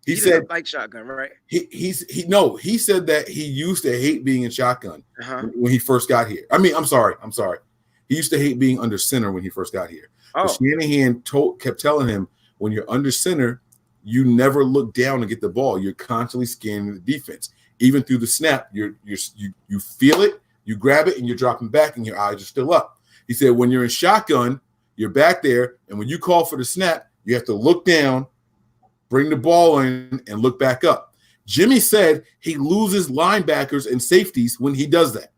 he said like shotgun, right? He said that he used to hate being in shotgun when he first got here. I'm sorry. He used to hate being under center when he first got here. But Shanahan kept telling him, when you're under center, you never look down and get the ball. You're constantly scanning the defense. Even through the snap, you feel it, you grab it, and you're dropping back, and your eyes are still up. He said when you're in shotgun, you're back there, and when you call for the snap, you have to look down, bring the ball in, and look back up. Jimmy said he loses linebackers and safeties when he does that.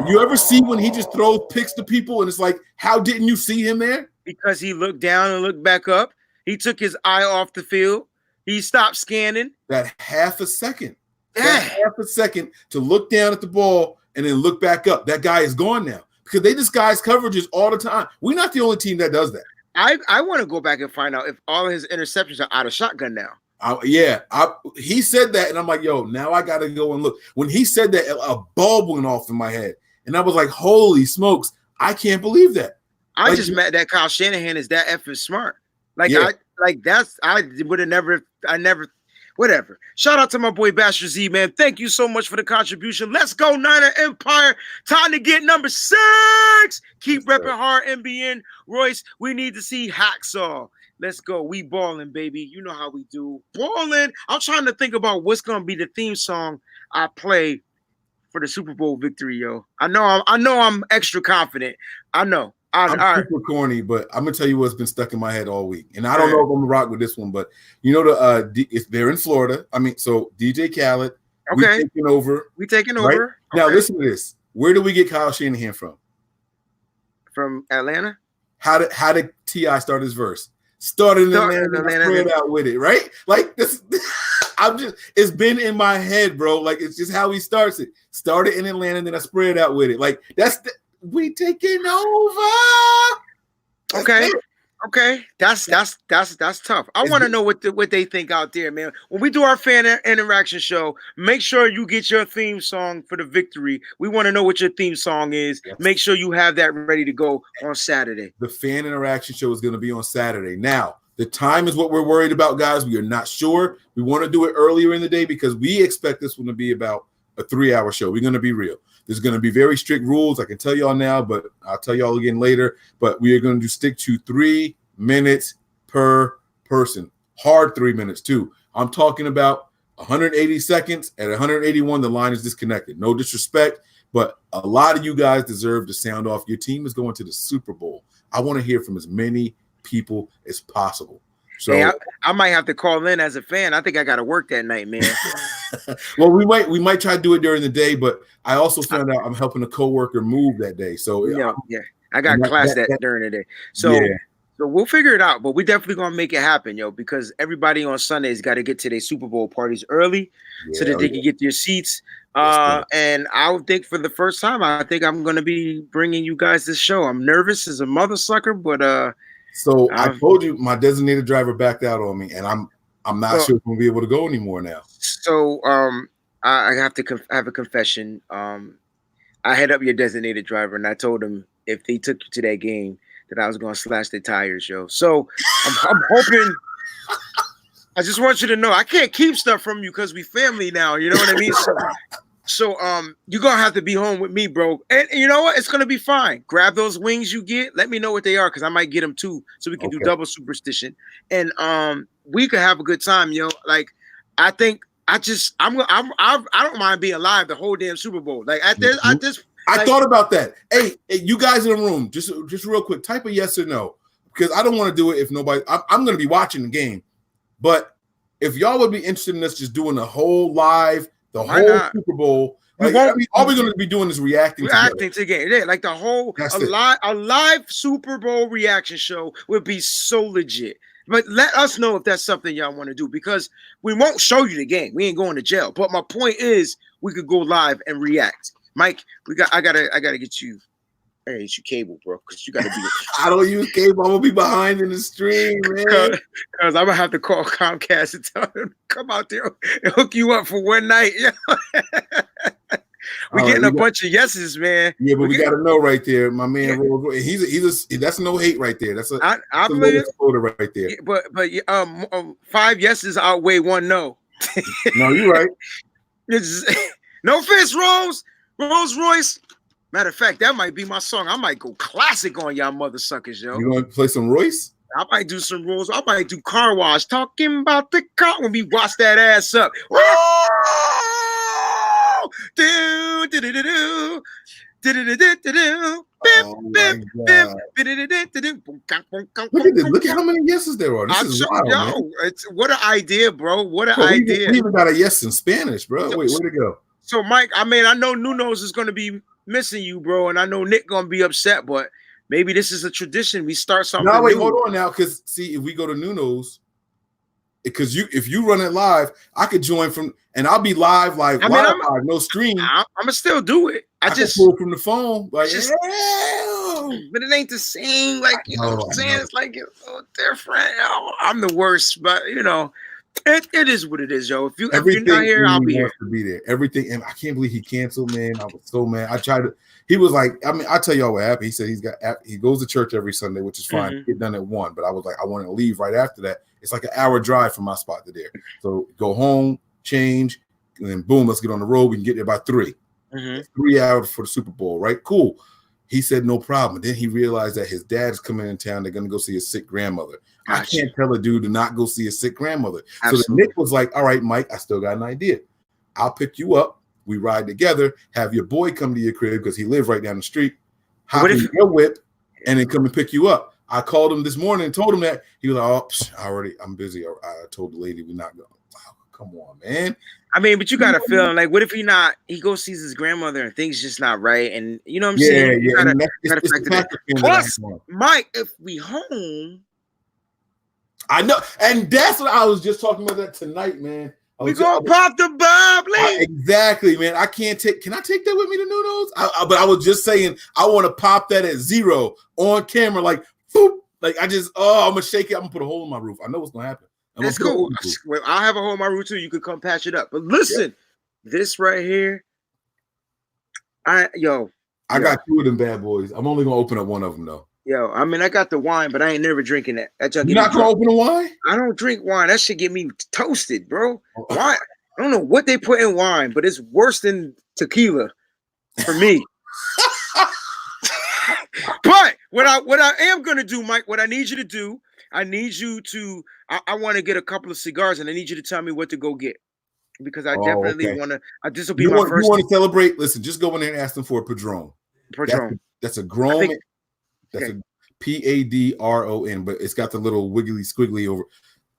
You ever see when he just throws picks to people and it's like, how didn't you see him there? Because he looked down and looked back up. He took his eye off the field. He stopped scanning. That half a second. That half a second to look down at the ball and then look back up. That guy is gone now because they disguise coverages all the time. We're not the only team that does that. I want to go back and find out if all of his interceptions are out of shotgun now. He said that, and I'm like, yo, now I got to go and look. When he said that, a bulb went off in my head, and I was like, holy smokes, I can't believe that. I just met that Kyle Shanahan is that effing smart. I would have never, whatever. Shout out to my boy Bastard Z, man. Thank you so much for the contribution. Let's go, Niner Empire. Time to get number 6. Keep repping hard, NBN. Royce, we need to see Hacksaw. Let's go. We balling, baby. You know how we do. Balling. I'm trying to think about what's gonna be the theme song I play for the Super Bowl victory, yo. I know I'm extra confident. I know. I'm super corny, but I'm gonna tell you what's been stuck in my head all week. And I don't know if I'm gonna rock with this one, but you know if they're in Florida. I mean, so DJ Khaled, okay, we taking over. Right? Okay. Now listen to this. Where do we get Kyle Shanahan from? From Atlanta. How did T.I. start his verse? Started in Atlanta, spread out with it, right? Like this, it's been in my head, bro. Like it's just how he starts it. Started in Atlanta, and then I spread out with it. Like we taking over. Okay. That's tough. I want to know what they think out there, man. When we do our fan interaction show, make sure you get your theme song for the victory. We want to know what your theme song is. Yes. Make sure you have that ready to go on Saturday. The fan interaction show is going to be on Saturday. Now, the time is what we're worried about, guys. We are not sure. We want to do it earlier in the day because we expect this one to be about a 3-hour show. We're going to be real. There's going to be very strict rules. I can tell y'all now, but I'll tell y'all again later. But we are going to stick to 3 minutes per person. Hard 3 minutes, too. I'm talking about 180 seconds. At 181, the line is disconnected. No disrespect, but a lot of you guys deserve to sound off. Your team is going to the Super Bowl. I want to hear from as many people as possible. So hey, I might have to call in as a fan. I think I got to work that night, man. Well, we might try to do it during the day, but I also found out I'm helping a coworker move that day. So yeah, I got class that during the day. So we'll figure it out, but we're definitely gonna make it happen, yo, because everybody on Sundays got to get to their Super Bowl parties early so that they can get their seats. And I would think for the first time, I think I'm gonna be bringing you guys this show. I'm nervous as a mother sucker, but so I told you my designated driver backed out on me, and I'm not sure if I'm gonna be able to go anymore now. So I have to have a confession. I hit up your designated driver, and I told him if they took you to that game, that I was gonna slash their tires, yo. So I'm hoping. I just want you to know I can't keep stuff from you because we family now. You know what I mean? So you're gonna have to be home with me, bro. And you know what? It's gonna be fine. Grab those wings you get. Let me know what they are because I might get them too, so we can do double superstition. And we could have a good time, yo. Like I think I don't mind being alive the whole damn Super Bowl. Like I thought about that. Hey, you guys in the room, just real quick, type a yes or no because I don't want to do it if nobody. I'm going to be watching the game, but if y'all would be interested in us just doing the whole live. The whole Super Bowl. All we're going to be doing is reacting to the game. Yeah, like the whole a live Super Bowl reaction show would be so legit. But let us know if that's something y'all want to do because we won't show you the game. We ain't going to jail. But my point is, we could go live and react. Mike, I gotta get you. I gotta get you cable, bro, because you gotta be. I don't use cable. I'm gonna be behind in the stream, man. Because I'm gonna have to call Comcast and tell them to come out there and hook you up for one night. We're getting a bunch of yeses, man. Yeah, but we gotta know right there, my man. Yeah. That's no hate right there. That's I believe it. Right there. Yeah, but 5 yeses outweigh 1 no. No, you're right. No offense, Rolls Royce. Matter of fact, that might be my song. I might go classic on y'all mother suckers, yo. You want to play some Royce? I might do some Rolls. I might do Car Wash. Talking about the car when we wash that ass up. Oh my God. Look at this. Look at how many yeses there are. This is wild, man. It's what an idea, bro. What an Bro, idea. We even got a yes in Spanish, bro. Wait, where'd it go? So, Mike, I mean, I know Nuno's is going to be missing you, bro, and I know Nick going to be upset, but maybe this is a tradition. We start something. No, wait, new. hold on now, because see, if we go to Nuno's, because if you run it live, I could join from, and I'll be live, live, no stream. I'm gonna still do it. I just pull from the phone, like, but it ain't the same. Like, you know what I'm saying? It's like it's so different. I'm the worst, but you know, it is what it is, yo. If you're not here, I'll be here. To be there, everything, and I can't believe he canceled, man. I was so mad. I tried to. He was like, I mean, I tell y'all what happened. He said he goes to church every Sunday, which is fine. Mm-hmm. Get done at 1, but I was like, I wanted to leave right after that. It's like an hour drive from my spot to there. So go home, change, and then boom, let's get on the road. We can get there by 3. Mm-hmm. 3 hours for the Super Bowl, right? Cool. He said no problem. Then he realized that his dad is coming in town. They're going to go see his sick grandmother. Gotcha. I can't tell a dude to not go see his sick grandmother. Absolutely. So Nick was like, all right, Mike, I still got an idea. I'll pick you up. We ride together. Have your boy come to your crib because he lives right down the street. Hop in your whip and then come and pick you up. I called him this morning and told him that. He was like, oh, I'm busy. I told the lady we're not going. Wow, come on, man. I mean, but you got to feel like, what if he goes sees his grandmother and things just not right? And you know what I'm saying? Yeah. Plus, Mike, if we home. I know. And that's what I was just talking about that tonight, man. We gonna pop the bubbly. Exactly, man. Can I take that with me to Nuno's? But I was just saying, I want to pop that at 0 on camera, like, boop. Like, I'm gonna shake it. I'm gonna put a hole in my roof. I know what's gonna happen. That's cool. I'll have a hole in my roof too. You could come patch it up. But listen, this right here, I got 2 of them bad boys. I'm only gonna open up 1 of them though. Yo, I mean, I got the wine, but I ain't never drinking that. You're not gonna open the wine? I don't drink wine. That shit get me toasted, bro. Wine. I don't know what they put in wine, but it's worse than tequila for me. But what I am gonna do, Mike, what I need you to do, I need you to. I want to get a couple of cigars, and I need you to tell me what to go get because I definitely want to. This will be my first. You want to celebrate? Listen, just go in there and ask them for a Padron. That's a grown. That's a Padron, but it's got the little wiggly squiggly over.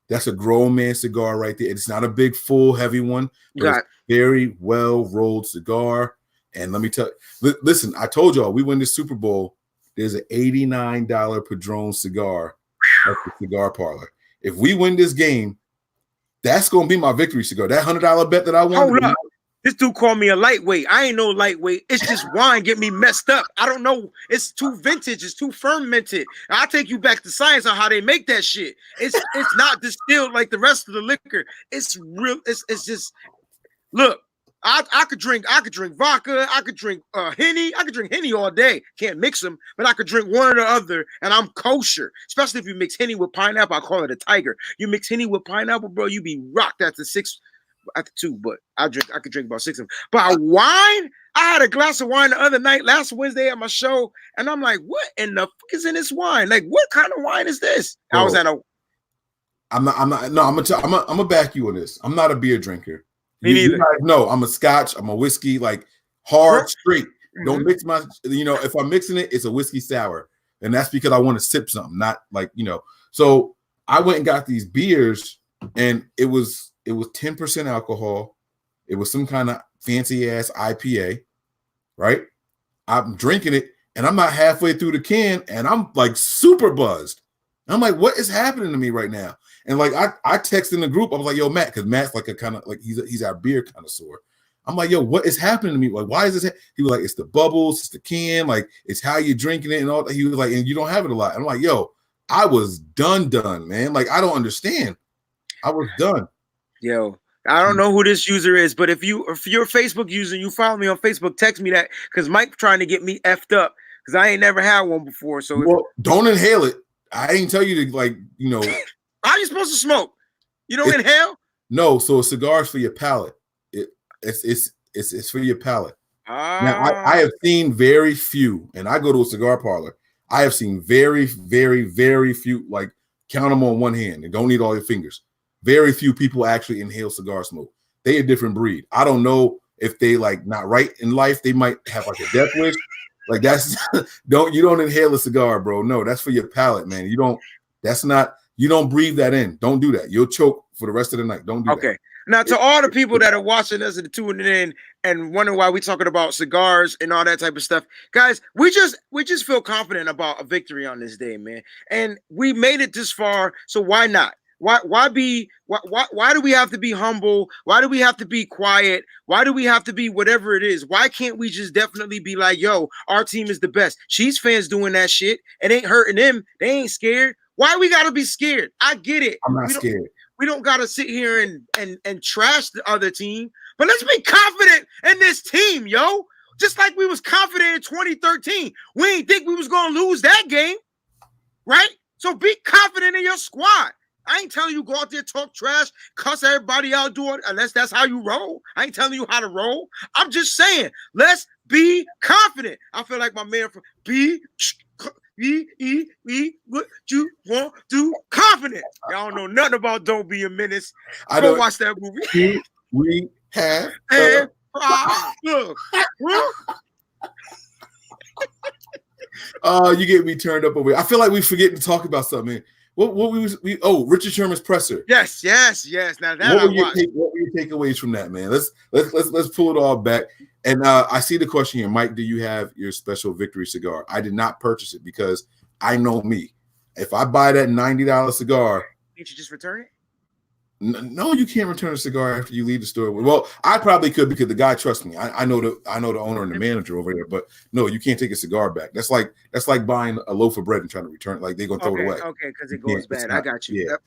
That's a grown man cigar right there. It's not a big, full, heavy one, but it's very well rolled cigar. And let me tell you, listen, I told y'all we win the Super Bowl. There's an $89 Padron cigar at the cigar parlor. If we win this game, that's gonna be my victory cigar. That $100 bet that I won. Hold up. This dude called me a lightweight. I ain't no lightweight. It's just wine get me messed up. I don't know. It's too vintage. It's too fermented. I'll take you back to science on how they make that shit. It's not distilled like the rest of the liquor. It's real. It's just look. I could drink vodka. I could drink Henny. I could drink Henny all day. Can't mix them, but I could drink one or the other, and I'm kosher. Especially if you mix Henny with pineapple. I call it a tiger. You mix Henny with pineapple, bro. You be rocked at the 2, but I could drink about 6 of them. But wine, I had a glass of wine the other night, last Wednesday at my show, and I'm like, what in the fuck is in this wine? Like, what kind of wine is this? Bro, I was at a. I'm gonna back you on this. I'm not a beer drinker. Me neither. You guys know I'm a Scotch. I'm a whiskey, like hard, straight. Mm-hmm. Don't mix my. If I'm mixing it, it's a whiskey sour, and that's because I want to sip something, not like So I went and got these beers, and it was 10% alcohol. It was some kind of fancy ass IPA, right? I'm drinking it and I'm not halfway through the can and I'm like super buzzed. I'm like, what is happening to me right now? And like I texted in the group, I was like, yo, Matt, because Matt's like a kind of like he's our beer connoisseur. I'm like, yo, what is happening to me? Like, why is this? He was like, it's the bubbles, it's the can, like it's how you're drinking it and all that. He was like, and you don't have it a lot. I'm like, yo, I was done, man. Like, I don't understand. I was done. Yo, I don't know who this user is, but if you're a Facebook user, you follow me on Facebook, text me that because Mike trying to get me effed up because I ain't never had one before. So don't inhale it. I ain't tell you to How you supposed to smoke? You don't inhale? No. So a cigar is for your palate. It's for your palate. Now I have seen very few, and I go to a cigar parlor. I have seen very, very, very few. Like count them on one hand, and don't need all your fingers. Very few people actually inhale cigar smoke. They a different breed. I don't know if they like not right in life. They might have like a death wish, Like that's you don't inhale a cigar, bro. No, that's for your palate, man. You don't breathe that in. Don't do that. You'll choke for the rest of the night. Don't do that. Okay. Now, to all the people that are watching us and tuning in and wondering why we're talking about cigars and all that type of stuff, guys, we just feel confident about a victory on this day, man. And we made it this far, so why not? Why do we have to be humble? Why do we have to be quiet? Why do we have to be whatever it is? Why can't we just definitely be like, yo, our team is the best? Chiefs fans doing that shit. It ain't hurting them. They ain't scared. Why we gotta be scared? I get it. I'm not scared. We don't gotta sit here and trash the other team, but let's be confident in this team, yo. Just like we was confident in 2013. We ain't think we was gonna lose that game, right? So be confident in your squad. I ain't telling you go out there, talk trash, cuss everybody out, do it, unless that's how you roll. I ain't telling you how to roll. I'm just saying, let's be confident. I feel like my man from what you want to confident. Y'all don't know nothing about Don't Be a Menace. Go watch that movie. We have you get me turned up over here. I feel like we forget to talk about something. Richard Sherman's presser. Yes. Now that what were your takeaways from that, man? Let's pull it all back. And I see the question here, Mike. Do you have your special victory cigar? I did not purchase it because I know me. If I buy that $90 cigar, can't you just return it? No, you can't return a cigar after you leave the store. Well, I probably could because the guy trusts me. I know the owner and the manager over there. But no, you can't take a cigar back. That's like buying a loaf of bread and trying to return it. Like they're gonna throw it away. Okay, because it goes bad. I got you. Yeah, yep.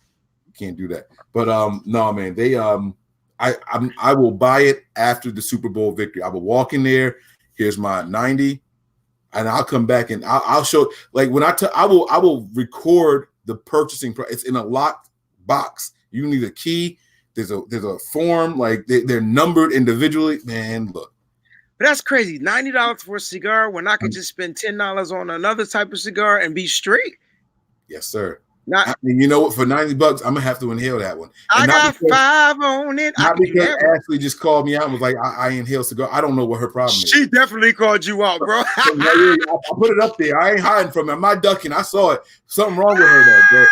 You can't do that. But no, man. They I will buy it after the Super Bowl victory. I will walk in there. Here's my 90, and I'll come back and I'll show. Like when I will record the purchasing price. It's in a locked box. You need a key. There's a form. Like they're numbered individually. Man, look. But that's crazy. $90 for a cigar when I could just spend $10 on another type of cigar and be straight. Yes, sir. You know what? For $90, I'm gonna have to inhale that one. And I got 5 on it. Not because Ashley just called me out and was like, I inhale cigar. I don't know what her problem is. She definitely called you out, bro. I put it up there. I ain't hiding from it. I'm not ducking. I saw it. Something wrong with her, though, bro.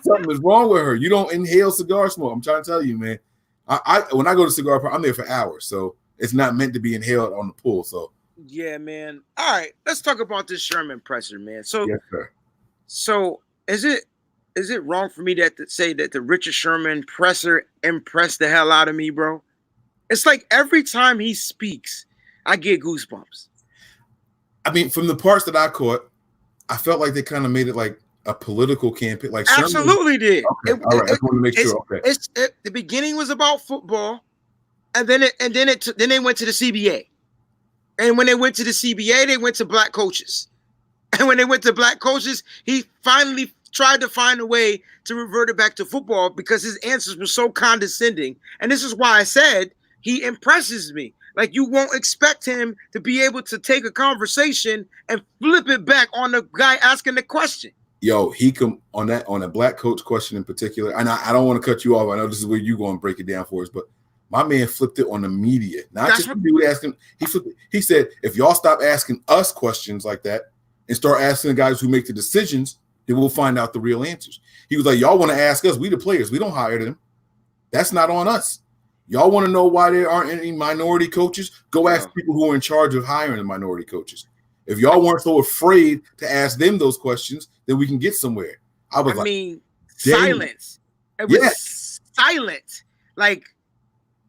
Something is wrong with her. You don't inhale cigar smoke. I'm trying to tell you, man. When I go to cigar party, I'm there for hours, so it's not meant to be inhaled on the pool. So yeah, man. All right, let's talk about this Sherman presser, man. So yes, sir. So is it wrong for me to say that the Richard Sherman presser impressed the hell out of me, bro? It's like every time he speaks, I get goosebumps. I mean, from the parts that I caught, I felt like they kind of made it like a political campaign. Like absolutely did. Okay. All right, I just want to make sure. Okay. The beginning was about football, and then they went to the CBA, and when they went to the CBA, they went to black coaches, and when they went to black coaches, he finally tried to find a way to revert it back to football because his answers were so condescending. And this is why I said he impresses me. Like you won't expect him to be able to take a conversation and flip it back on the guy asking the question. Yo, he come on a black coach question in particular, and I don't want to cut you off. I know this is where you going to break it down for us, but my man flipped it on the media, not just the dude asking. He flipped it. He said, if y'all stop asking us questions like that and start asking the guys who make the decisions, then we'll find out the real answers. He was like, y'all want to ask us? We the players. We don't hire them. That's not on us. Y'all want to know why there aren't any minority coaches? Go ask people who are in charge of hiring the minority coaches. If y'all weren't so afraid to ask them those questions, then we can get somewhere. I mean, silence. It was silent. Like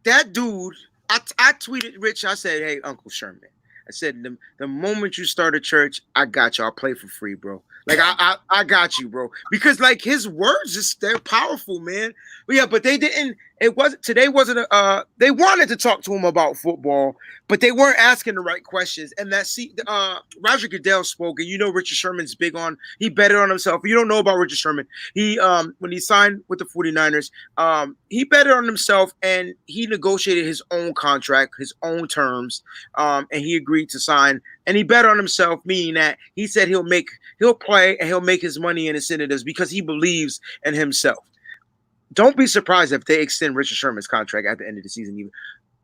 that dude, I tweeted Rich. I said, hey, Uncle Sherman. I said, the moment you start a church, I got you. I'll play for free, bro. Like I got you, bro. Because like his words, they're powerful, man. But yeah, but they didn't. They wanted to talk to him about football, but they weren't asking the right questions. And Roger Goodell spoke, and you know Richard Sherman's big on. He betted on himself. If you don't know about Richard Sherman, he when he signed with the 49ers, he betted on himself, and he negotiated his own contract, his own terms, and he agreed to sign. And he bet on himself, meaning that he said he'll play and he'll make his money in the Senators because he believes in himself. Don't be surprised if they extend Richard Sherman's contract at the end of the season. Even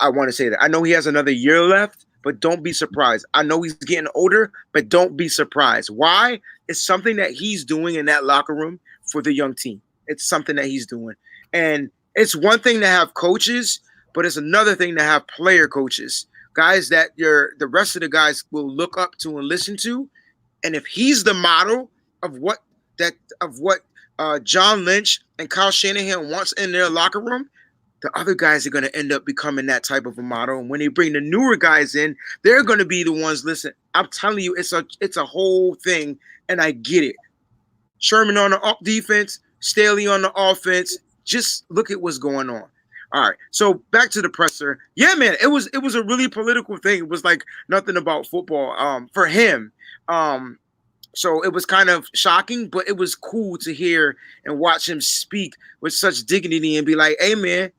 I want to say that. I know he has another year left, but don't be surprised. I know he's getting older, but don't be surprised. Why? It's something that he's doing in that locker room for the young team. It's something that he's doing. And it's one thing to have coaches, but it's another thing to have player coaches, guys that the rest of the guys will look up to and listen to. And if he's the model of what John Lynch and Kyle Shanahan wants in their locker room, the other guys are going to end up becoming that type of a model. And when they bring the newer guys in, they're going to be the ones. Listen, I'm telling you, it's a whole thing, and I get it. Sherman on the defense, Staley on the offense. Just look at what's going on. All right, so back to the presser. Yeah, man, it was a really political thing. It was like nothing about football for him. So it was kind of shocking, but it was cool to hear and watch him speak with such dignity and be like, hey, man,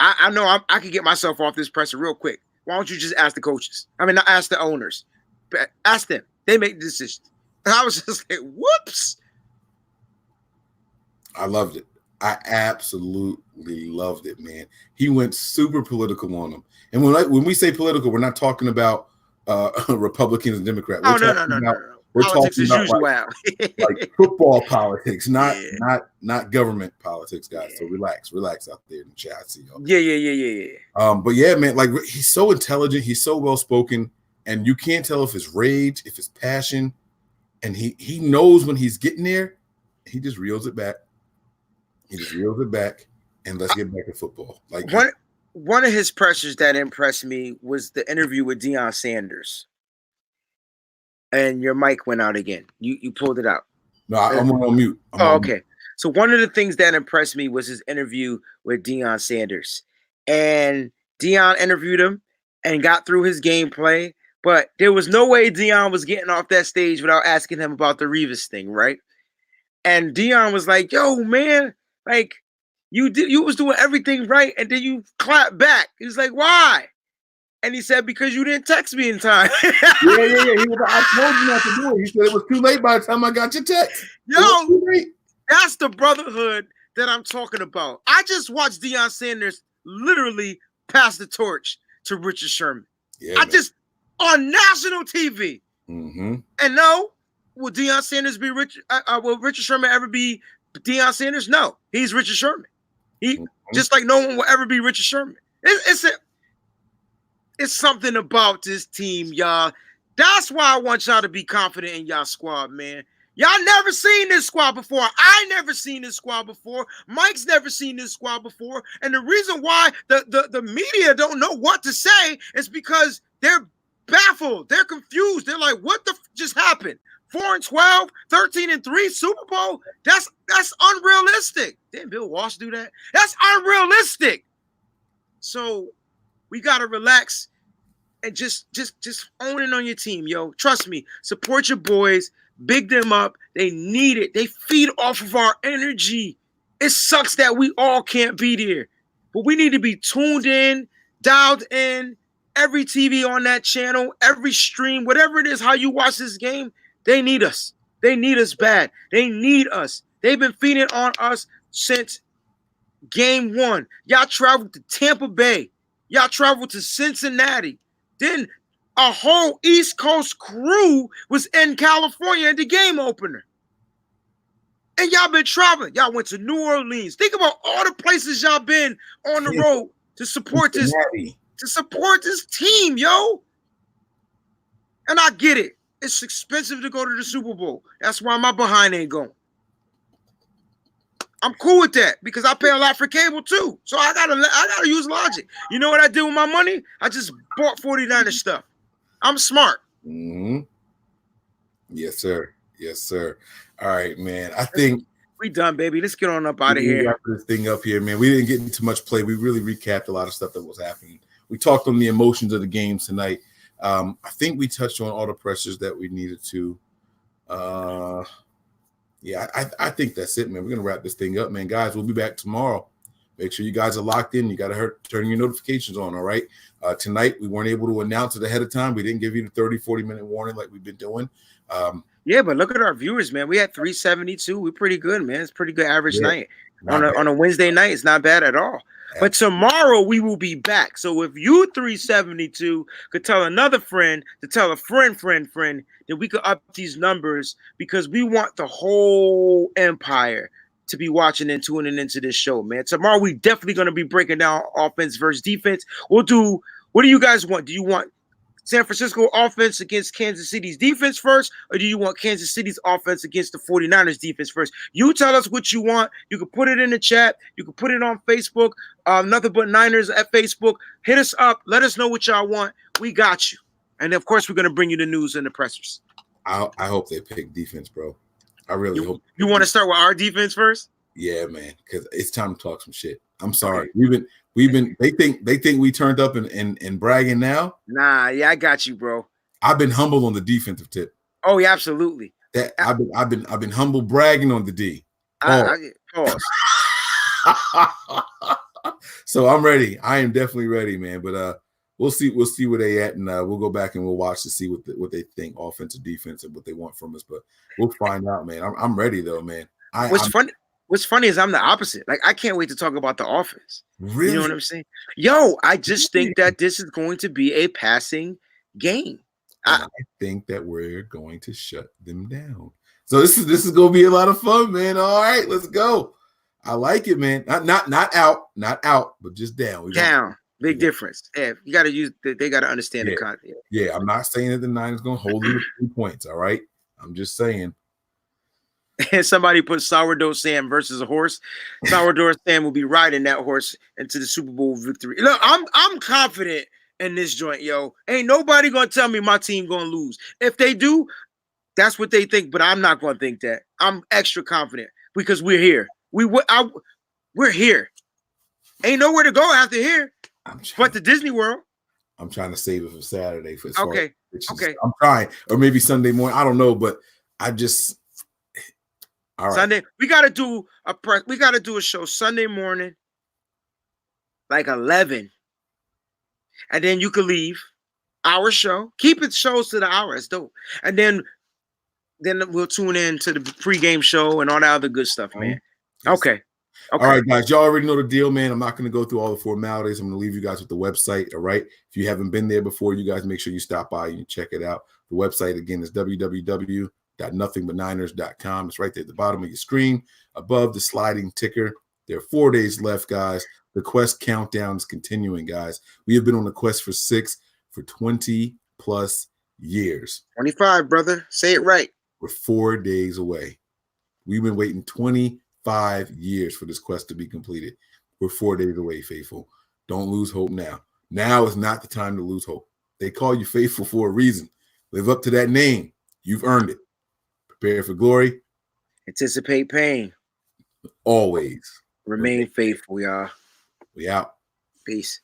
I know I could get myself off this presser real quick. Why don't you just ask the coaches? I mean, not ask the owners, but ask them. They make the decisions. And I was just like, whoops. I loved it. I absolutely loved it, man. He went super political on them. And when we say political, we're not talking about Republicans and Democrats. No. We're politics talking about like football politics, not government politics, guys. Yeah. So relax out there in the chat. I see y'all. Yeah. But yeah, man, like he's so intelligent, he's so well spoken, and you can't tell if it's rage, if it's passion, and he knows when he's getting there. He just reels it back. And let's get back to football. Like one of his pressures that impressed me was the interview with Deion Sanders. And your mic went out again. You pulled it out. No, I'm on mute. Okay. So one of the things that impressed me was his interview with Deion Sanders. And Deion interviewed him and got through his gameplay. But there was no way Deion was getting off that stage without asking him about the Revis thing, right? And Deion was like, yo, man, like you was doing everything right, and then you clap back. He's like, why? And he said, because you didn't text me in time. Yeah. I told you not to do it. He said it was too late by the time I got your text. Yo, that's the brotherhood that I'm talking about. I just watched Deion Sanders literally pass the torch to Richard Sherman. Yeah, on national TV. Mm-hmm. And no, will Deion Sanders be Richard? Will Richard Sherman ever be Deion Sanders? No, he's Richard Sherman. Just like no one will ever be Richard Sherman. It's something about this team, y'all. That's why I want y'all to be confident in y'all squad, man. Y'all never seen this squad before. I never seen this squad before. Mike's never seen this squad before. And the reason why the media don't know what to say is because they're baffled. They're confused. They're like, what the just happened? 4-12, 13-3, Super Bowl? That's unrealistic. Didn't Bill Walsh do that? That's unrealistic. So we gotta relax and just own it on your team, yo. Trust me. Support your boys. Big them up. They need it. They feed off of our energy. It sucks that we all can't be there, but we need to be tuned in, dialed in. Every TV on that channel, every stream, whatever it is, how you watch this game, they need us. They need us bad. They need us. They've been feeding on us since game one. Y'all traveled to Tampa Bay. Y'all traveled to Cincinnati. Then a whole East Coast crew was in California at the game opener. And y'all been traveling. Y'all went to New Orleans. Think about all the places y'all been on the road to support this team, yo. And I get it. It's expensive to go to the Super Bowl. That's why my behind ain't going. I'm cool with that because I pay a lot for cable too. So I gotta use logic. You know what I did with my money? I just bought 49er stuff. I'm smart. Mm-hmm. Yes, sir. All right, man. I think we done, baby. Let's get on up out of here. Wrap this thing up here, man. We didn't get into much play. We really recapped a lot of stuff that was happening. We talked on the emotions of the game tonight. I think we touched on all the pressures that we needed to. I think that's it, man. We're gonna wrap this thing up, man. Guys, we'll be back tomorrow. Make sure you guys are locked in. You got to turn your notifications on, all right? Tonight, we weren't able to announce it ahead of time. We didn't give you the 30, 40-minute warning like we've been doing. Yeah, but look at our viewers, man. We had 372. We're pretty good, man. It's pretty good average Yeah, night. not bad. On a Wednesday night, it's not bad at all. But tomorrow we will be back. So if you 372 could tell another friend to tell a friend, that we could up these numbers because we want the whole empire to be watching and tuning into this show, man. Tomorrow we definitely going to be breaking down offense versus defense. We'll do, what do you guys want? Do you want San Francisco offense against Kansas City's defense first, or do you want Kansas City's offense against the 49ers defense first? You tell us what you want. You can put it in the chat. You can put it on Facebook. Nothing But Niners at Facebook. Hit us up. Let us know what y'all want. We got you. And, of course, we're going to bring you the news and the pressers. I hope they pick defense, bro. I really hope. You want to start with our defense first? Yeah, man, because it's time to talk some shit. I'm sorry. Okay. We've been. They think we turned up and bragging now. Nah, yeah, I got you, bro. I've been humble on the defensive tip. Oh yeah, absolutely. That I've been humble bragging on the D. Pause. So I'm ready. I am definitely ready, man. But we'll see where they at, and we'll go back and we'll watch to see what they think, offensive, defense, and what they want from us. But we'll find out, man. I'm ready though, man. What's funny is I'm the opposite. Like, I can't wait to talk about the offense. Really? You know what I'm saying? Yo, I just think that this is going to be a passing game. I think that we're going to shut them down. So this is going to be a lot of fun, man. All right, let's go. I like it, man. Not out, but just down. Down. Big difference. Yeah, you got to use. They got to understand the content. Yeah, I'm not saying that the Niners going to hold you to 3 points. All right, I'm just saying. And somebody put Sourdough Sam versus a horse. Sourdough Sam will be riding that horse into the Super Bowl victory. Look, I'm confident in this joint, yo. Ain't nobody gonna tell me my team gonna lose. If they do, that's what they think. But I'm not gonna think that. I'm extra confident because we're here. We're here. Ain't nowhere to go after here, but the Disney World. I'm trying to save it for Saturday. Okay. I'm trying, or maybe Sunday morning. I don't know, but I just. All right. Sunday, we gotta do a show Sunday morning, like 11, and then you could leave our show. Keep it shows to the hour. It's dope, and then we'll tune in to the pregame show and all that other good stuff, man. Okay. All right, guys. Y'all already know the deal, man. I'm not going to go through all the formalities. I'm going to leave you guys with the website. All right. If you haven't been there before, you guys make sure you stop by and check it out. The website again is www.nothingbutniners.com. It's right there at the bottom of your screen, above the sliding ticker. There are 4 days left, guys. The quest countdown is continuing, guys. We have been on the quest for 20 plus years. 25, brother. Say it right. We're 4 days away. We've been waiting 25 years for this quest to be completed. We're 4 days away, faithful. Don't lose hope now. Now is not the time to lose hope. They call you faithful for a reason. Live up to that name. You've earned it. Prepare for glory. Anticipate pain. Always. Remain faithful, y'all. We out. Peace.